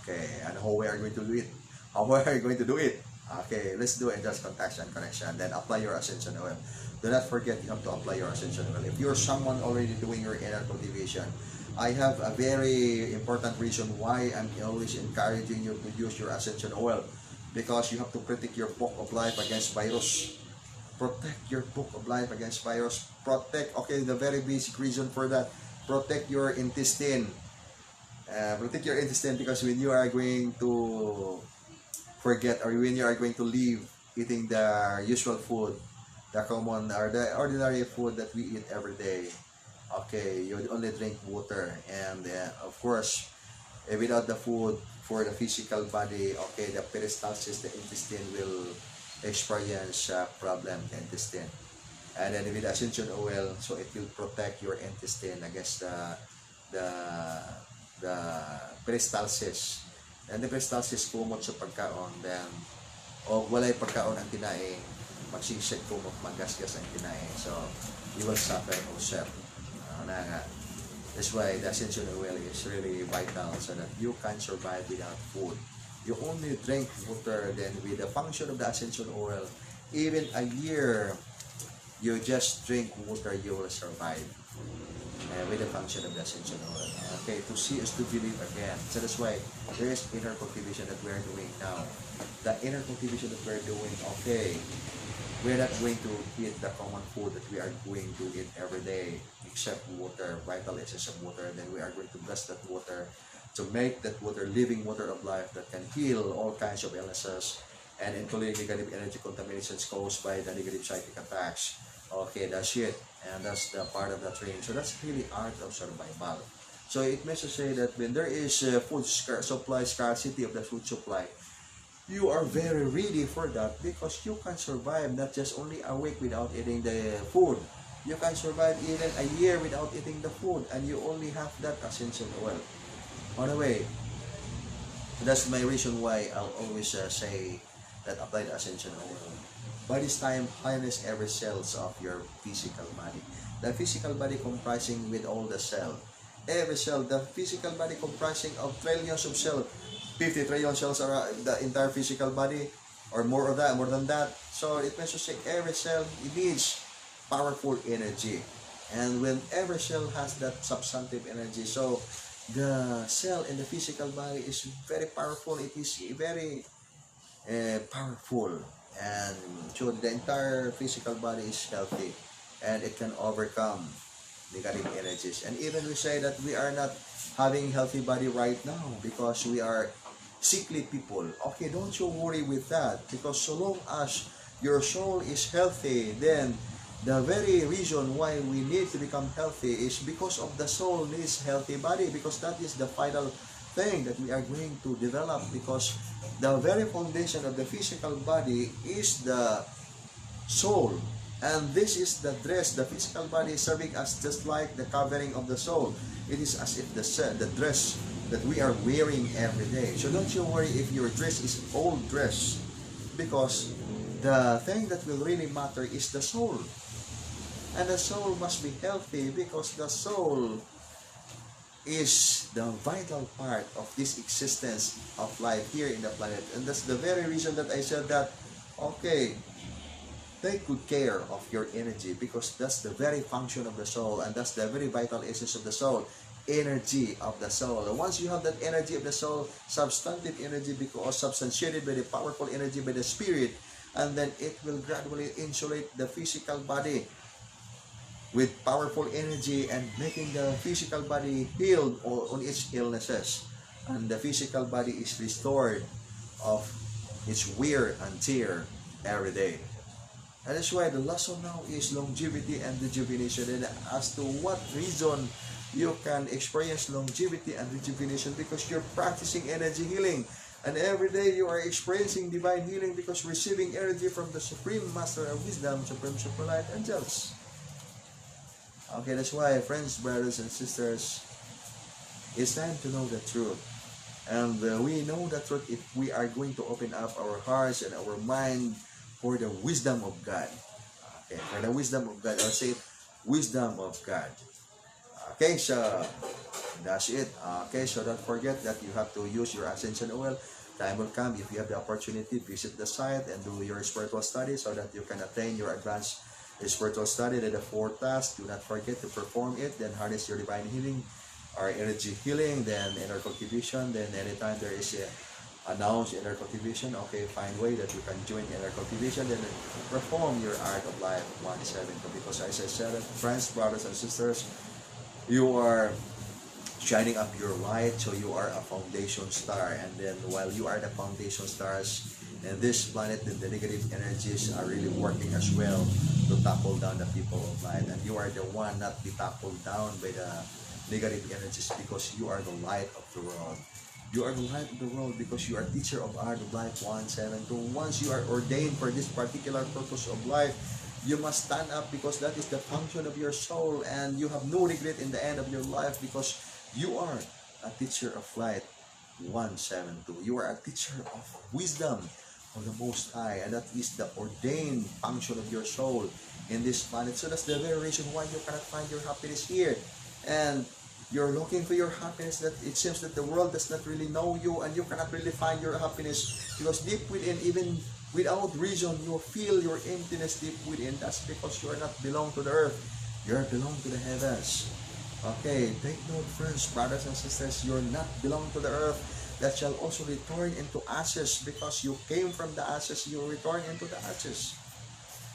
Okay, and how we are going to do it? How we are going to do it? Okay, let's do angels contact and connection. Then apply your ascension oil. Do not forget you have to apply your ascension oil. If you're someone already doing your inner cultivation, I have a very important reason why I'm always encouraging you to use your ascension oil, because you have to protect your book of life against virus. Protect your book of life against virus. Protect, okay, the very basic reason for that. Protect your intestine. Protect your intestine, because when you are going to forget, or when you are going to leave eating the usual food, the common or the ordinary food that we eat every day, okay, you only drink water, and of course, without the food for the physical body, okay, the peristalsis, the intestine will experience problem, the intestine. And then with ascension oil, so it will protect your intestine against the the peristalsis. And the peristalsis kumot sa pagkaon, then o walay pagkaon ang kinain, magsisik kumot, magasgas ang kinain, so you will suffer ulcer. That's why the ascension oil is really vital, so that you can survive without food. You only drink water. Then with the function of the ascension oil, even a year you just drink water, you will survive with the function of the ascension oil. Okay, to see is to believe again. So that's why there is inner cultivation that we are doing now. The inner cultivation that we are doing, okay, we're not going to eat the common food that we are going to eat every day, except water, vital essence of water. Then we are going to bless that water to make that water living water of life that can heal all kinds of illnesses, and including negative energy contaminations caused by the negative psychic attacks. Okay, that's it. And that's the part of the training. So that's really art of survival. So it means to say that when there is food supply, scarcity of the food supply, you are very ready for that, because you can survive not just only a week without eating the food. You can survive even a year without eating the food, and you only have that ascension oil. On the way, that's my reason why I'll always say that apply the ascension oil. By this time, harness every cells of your physical body. The physical body comprising with all the cell. Every cell, the physical body comprising of trillions of cells. 50 trillion cells are the entire physical body, or more of that, more than that. So it means to say every cell, it needs powerful energy. And when every cell has that substantive energy, so the cell in the physical body is very powerful. It is very powerful, and so the entire physical body is healthy, and it can overcome negative energies. And even we say that we are not having healthy body right now because we are sickly people. Okay, don't you worry with that, because so long as your soul is healthy, then the very reason why we need to become healthy is because of the soul needs healthy body, because that is the final thing that we are going to develop, because the very foundation of the physical body is the soul, and this is the dress. The physical body is serving as just like the covering of the soul. It is as if the dress that we are wearing every day. So don't you worry if your dress is old dress, because the thing that will really matter is the soul, and the soul must be healthy, because the soul is the vital part of this existence of life here in the planet. And that's the very reason that I said that, okay, take good care of your energy, because that's the very function of the soul, and that's the very vital essence of the soul, energy of the soul. And once you have that energy of the soul, substantive energy, because substantiated by the powerful energy by the spirit, and then it will gradually insulate the physical body with powerful energy, and making the physical body healed on its illnesses, and the physical body is restored of It's wear and tear every day. And that's why the lesson now is longevity and rejuvenation. And as to what reason you can experience longevity and rejuvenation, because you're practicing energy healing. And every day you are experiencing divine healing because receiving energy from the Supreme Master of Wisdom, Supreme Superlight Angels. Okay, that's why, friends, brothers, and sisters, it's time to know the truth. And we know the truth if we are going to open up our hearts and our mind for the wisdom of God. Okay, for the wisdom of God. I'll say wisdom of God. Okay, so that's it. Okay, so don't forget that you have to use your ascension oil. Time will come if you have the opportunity, visit the site and do your spiritual study so that you can attain your advanced spiritual study. Then the fourth task, do not forget to perform it. Then harness your divine healing or energy healing. Then inner cultivation. Then anytime there is a announce inner cultivation, okay, find way that you can join inner cultivation. Then perform your art of life 172. Because as I said, friends, brothers, and sisters, you are shining up your light, so you are a foundation star. And then while you are the foundation stars in this planet, then the negative energies are really working as well to topple down the people of light. And you are the one not be toppled down by the negative energies, because you are the light of the world. You are the light of the world because you are teacher of art of life 172. Once you are ordained for this particular purpose of life, you must stand up, because that is the function of your soul, and you have no regret in the end of your life, because you are a teacher of light 172. You are a teacher of wisdom of the Most High, and that is the ordained function of your soul in this planet. So that's the very reason why you cannot find your happiness here. And you're looking for your happiness, that it seems that the world does not really know you, and you cannot really find your happiness, because deep within, even without reason, you feel your emptiness deep within. That's because you are not belong to the earth. You are belong to the heavens. Okay, take note, friends, brothers, and sisters, you're not belong to the earth that shall also return into ashes, because you came from the ashes, you return into the ashes.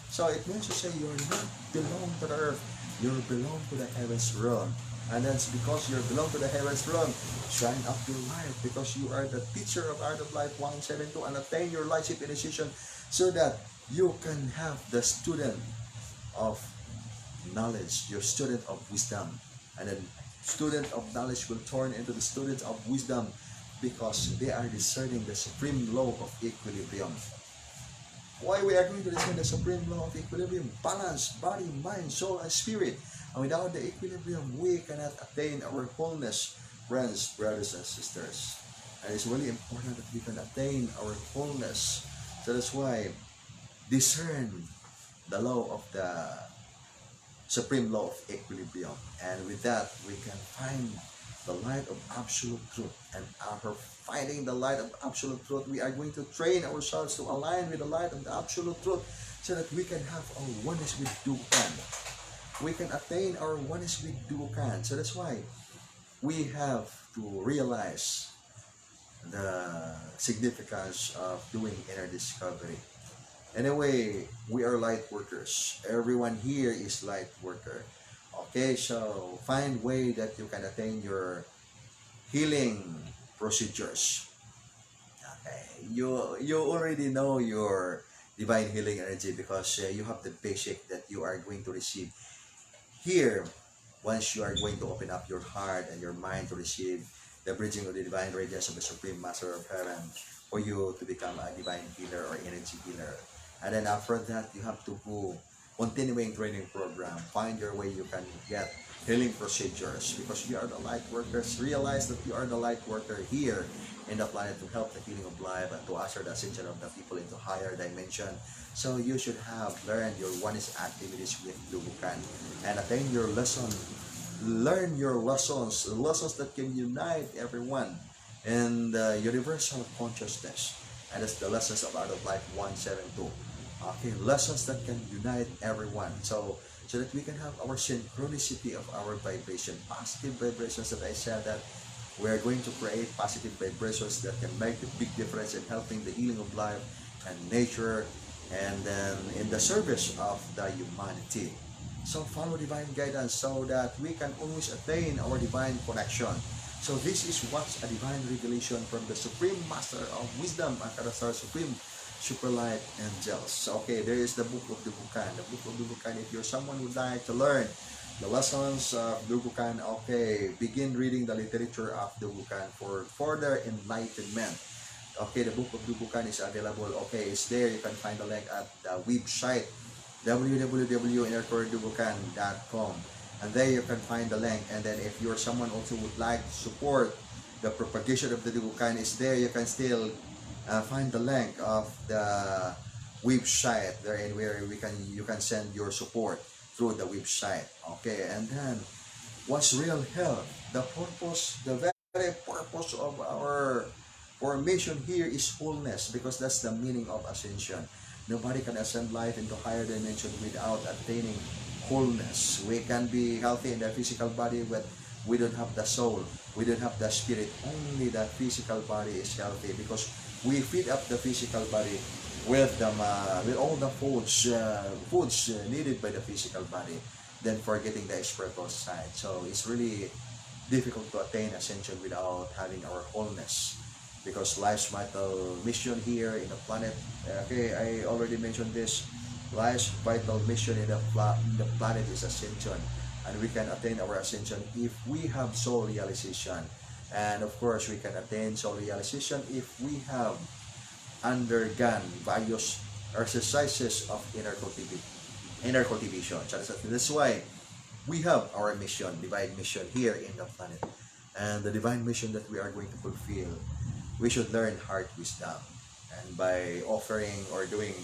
So it means to say you're not belong to the earth, you belong to the heavens realm. And that's because you belong to the heavens realm. Shine up your life, because you are the teacher of art of life 172, and attain your lightship initiation so that you can have the student of knowledge, your student of wisdom. And then student of knowledge will turn into the student of wisdom, because they are discerning the supreme law of equilibrium. Why we are going to discern the supreme law of equilibrium? Balance, body, mind, soul, and spirit. And without the equilibrium, we cannot attain our wholeness, friends, brothers, and sisters. And it's really important that we can attain our wholeness. So that's why discern the law of the supreme law of equilibrium. And with that, we can find the light of absolute truth. And after finding the light of absolute truth, we are going to train ourselves to align with the light of the absolute truth, so that we can have our oneness with Dugukan. We can attain our oneness with Dugukan. So that's why we have to realize the significance of doing inner discovery. Anyway, we are light workers. Everyone here is light worker. Okay, so find way that you can attain your healing procedures. Okay, you already know your divine healing energy, because you have the basic that you are going to receive here. Once you are going to open up your heart and your mind to receive the bridging of the divine radiance of the Supreme Master of Heaven, for you to become a divine healer or energy healer. And then after that, you have to go continuing training program. Find your way you can get healing procedures, because you are the light workers. Realize that you are the light worker here in the planet to help the healing of life and to usher the ascension of the people into higher dimension. So you should have learned your oneness activities with Dugukan and attain your lesson. Learn your lessons that can unite everyone in the universal consciousness. And that's the lessons of Art of Life 172. Okay, lessons that can unite everyone. So that we can have our synchronicity of our vibration, positive vibrations. That I said that we are going to create positive vibrations that can make a big difference in helping the healing of life and nature, and then in the service of the humanity. So follow divine guidance so that we can always attain our divine connection. So this is what's a divine revelation from the Supreme Master of Wisdom, Akarasar Supreme Super Light Angels. So, okay, there is the Book of Dugukan. The Book of Dugukan, if you're someone who would like to learn the lessons of Dugukan, okay, begin reading the literature of Dugukan for further enlightenment. Okay, the Book of Dugukan is available. Okay, it's there. You can find the link at the website www.innercoredugukan.com, and there you can find the link. And then if you're someone also would like to support the propagation of the Dugukan, is there. You can still find the link of the website there, and where you can send your support through the website. Okay, and then what's real health? The very purpose of our formation here is wholeness, because that's the meaning of ascension. Nobody can ascend life into higher dimension without attaining wholeness. We can be healthy in the physical body, but we don't have the soul. We don't have the spirit. Only the physical body is healthy, because we feed up the physical body with all the foods needed by the physical body, then forgetting the spiritual side. So it's really difficult to attain ascension without having our wholeness, because life's vital mission here in the planet, okay, I already mentioned this, life's vital mission in the planet is ascension, and we can attain our ascension if we have soul realization. And of course, we can attain soul realization if we have undergone various exercises of inner cultivation. So that's why we have our mission, divine mission here in the planet. And the divine mission that we are going to fulfill, we should learn heart wisdom. And by offering or doing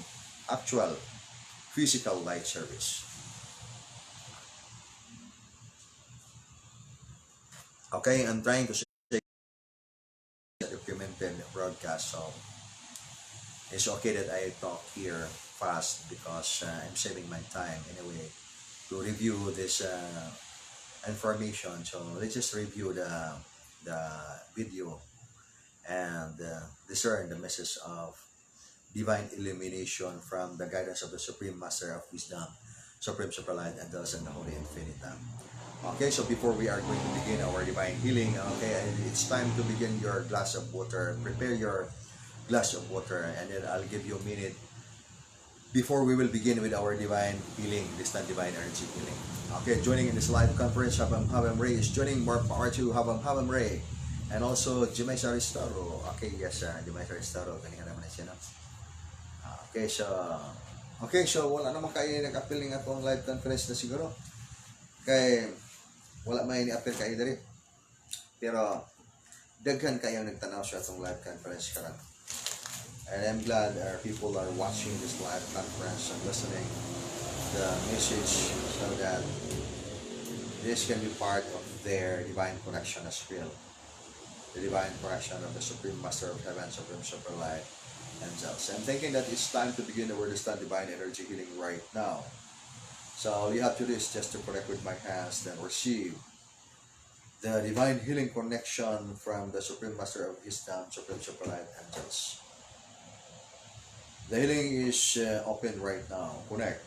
actual physical light service. Okay, I'm trying to say documented broadcast, so it's okay that I talk here fast, because I'm saving my time anyway to review this information. So let's just review the video and discern the message of divine illumination from the guidance of the Supreme Master of Wisdom, Supreme Superlight, Angels, and the Holy Infinite. Okay, so before we are going to begin our divine healing, okay, it's time to begin your glass of water. Prepare your glass of water, and then I'll give you a minute before we will begin with our divine healing, this time divine energy healing. Okay, joining in this live conference, Habam Ray is joining. More power to Habam Ray. And also, Jimay Saristaro. Okay, yes, Jimay Saristaro. Ganyan naman na siya, no? Okay, so wala naman kayo nag-appeal ng atong live conference na siguro. Kay wala may ni-appeal kayo dari. Pero daghan kayo nagtanaw sa atong live conference karon. And I'm glad our people are watching this live conference and listening the message, so that this can be part of their divine connection as well. The divine connection of the Supreme Master of Heaven, Supreme Super Light, Angels. I'm thinking that it's time to begin the word of divine energy healing right now. So all you have to do is just to connect with my hands, then receive the divine healing connection from the Supreme Master of Wisdom, Supreme Super Light, Angels. The healing is open right now. Connect.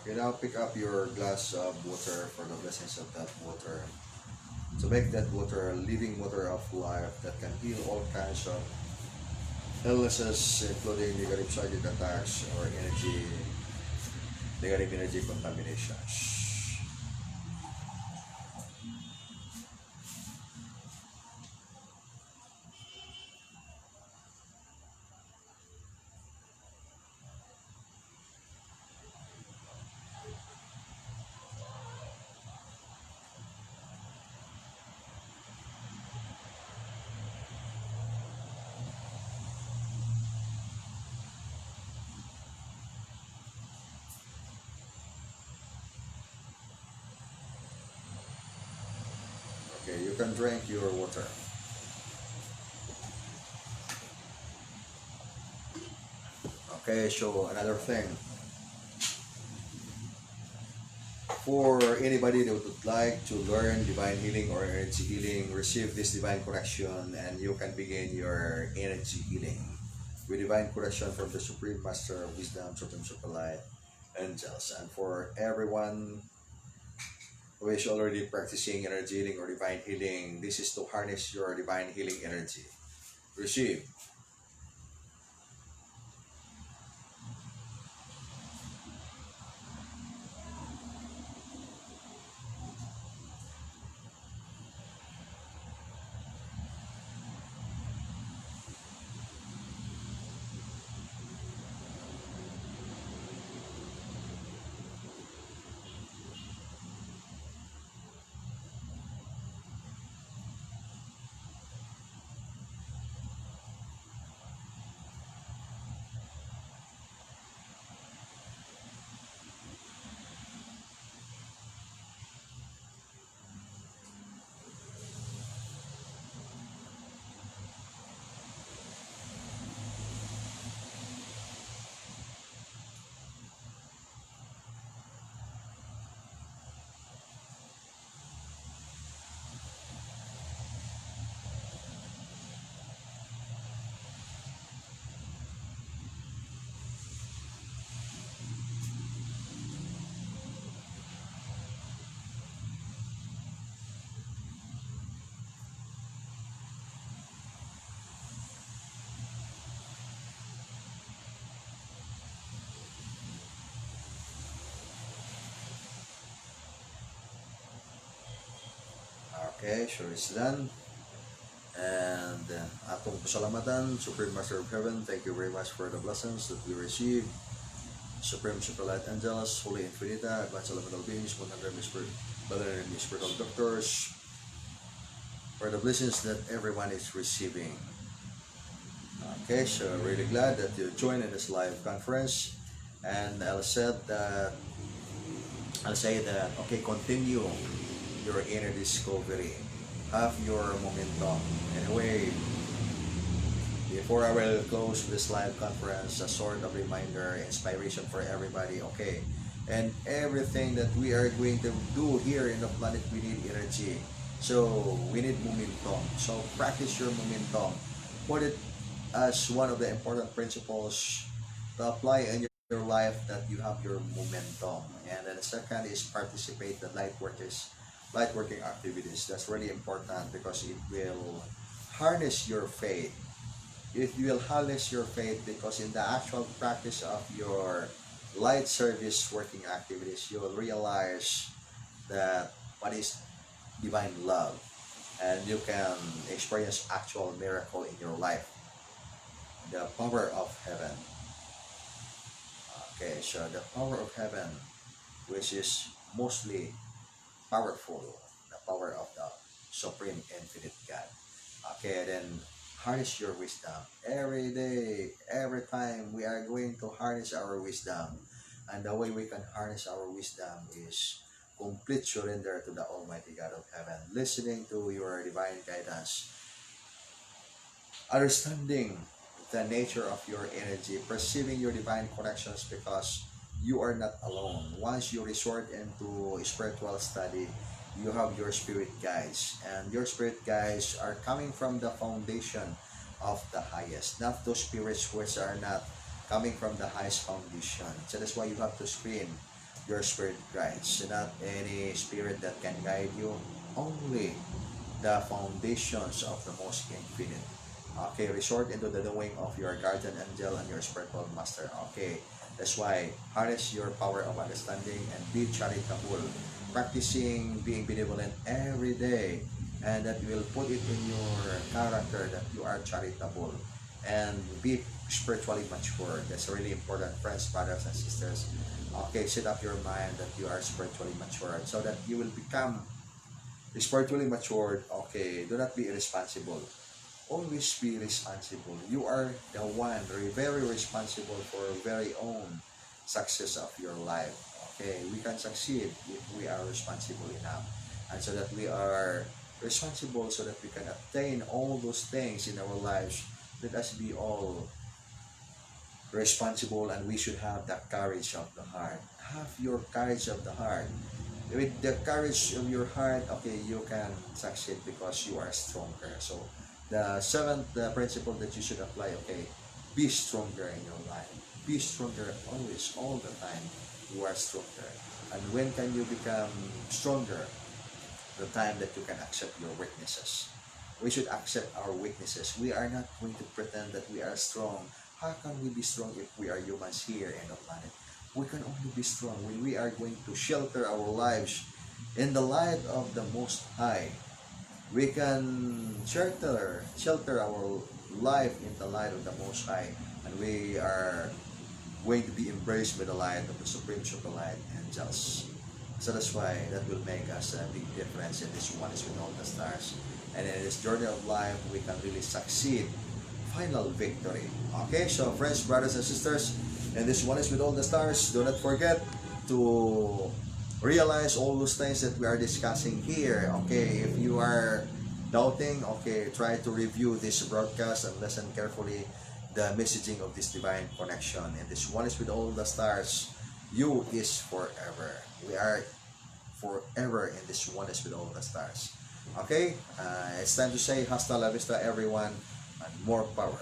Okay, now pick up your glass of water for the blessings of that water. To make that water a living water of life that can heal all kinds of illnesses, including negative psychic attacks or negative energy contaminations. Okay, you can drink your water. Okay, so another thing, for anybody that would like to learn divine healing or energy healing, receive this divine correction and you can begin your energy healing with divine correction from the Supreme Master of Wisdom, Supreme Superlight, Angels. And for everyone who is already practicing energy healing or divine healing, this is to harness your divine healing energy. Receive. Okay, sure it's done. And atong pasalamatan, Supreme Master of Heaven, thank you very much for the blessings that we receive. Supreme Superlight Angels, Holy Infinita, Advanced Elemental Beings, 100 Brother and Spiritual Doctors, for the blessings that everyone is receiving. Okay, so really glad that you joined in this live conference. And I'll say that okay, continue your inner discovery. Have your momentum. Anyway, before I will close this live conference, a sort of reminder, inspiration for everybody, okay? And everything that we are going to do here in the planet, we need energy. So, we need momentum. So, practice your momentum. Put it as one of the important principles to apply in your life, that you have your momentum. And then the second is participate in light working activities. That's really important because it will harness your faith. It will harness your faith because in the actual practice of your light service working activities, you will realize that what is divine love, and you can experience actual miracle in your life. The power of heaven. Okay, so the power of heaven, which is mostly powerful, the power of the Supreme Infinite God. Okay, then harness your wisdom every day, every time. We are going to harness our wisdom, and the way we can harness our wisdom is complete surrender to the Almighty God of Heaven, listening to your divine guidance, understanding the nature of your energy, perceiving your divine connections, because you are not alone. Once you resort into spiritual study, you have your spirit guides, and your spirit guides are coming from the foundation of the highest, not those spirits which are not coming from the highest foundation. So that's why you have to screen your spirit guides, not any spirit that can guide you, only the foundations of the most infinite. Okay, resort into the knowing of your guardian angel and your spiritual master. Okay, that's why harness your power of understanding and be charitable, practicing being benevolent every day, and that will put it in your character that you are charitable, and be spiritually mature. That's really important, friends, brothers, and sisters. Okay, set up your mind that you are spiritually matured so that you will become spiritually matured. Okay, do not be irresponsible. Always be responsible. You are the one very responsible for very own success of your life. Okay, we can succeed if we are responsible enough, and so that we are responsible so that we can attain all those things in our lives. Let us be all responsible, and we should have the courage of the heart. Have your courage of the heart. With the courage of your heart, okay, you can succeed because you are stronger. So the seventh principle that you should apply, okay, be stronger in your life. Be stronger always, all the time. You are stronger. And when can you become stronger? The time that you can accept your weaknesses. We should accept our weaknesses. We are not going to pretend that we are strong. How can we be strong if we are humans here in the planet? We can only be strong when we are going to shelter our lives in the light of the Most High. We can shelter our life in the light of the Most High, and we are going to be embraced by the light of the Supreme Light Angels. So that's why that will make us a big difference in this one is with all the stars. And in this journey of life, we can really succeed. Final victory. Okay, so friends, brothers, and sisters, and this one is with all the stars. Do not forget to realize all those things that we are discussing here. Okay, if you are doubting, okay, try to review this broadcast and listen carefully the messaging of this divine connection. And this one is with all the stars. You is forever. We are forever in this one is with all the stars. Okay, it's time to say hasta la vista, everyone, and more power.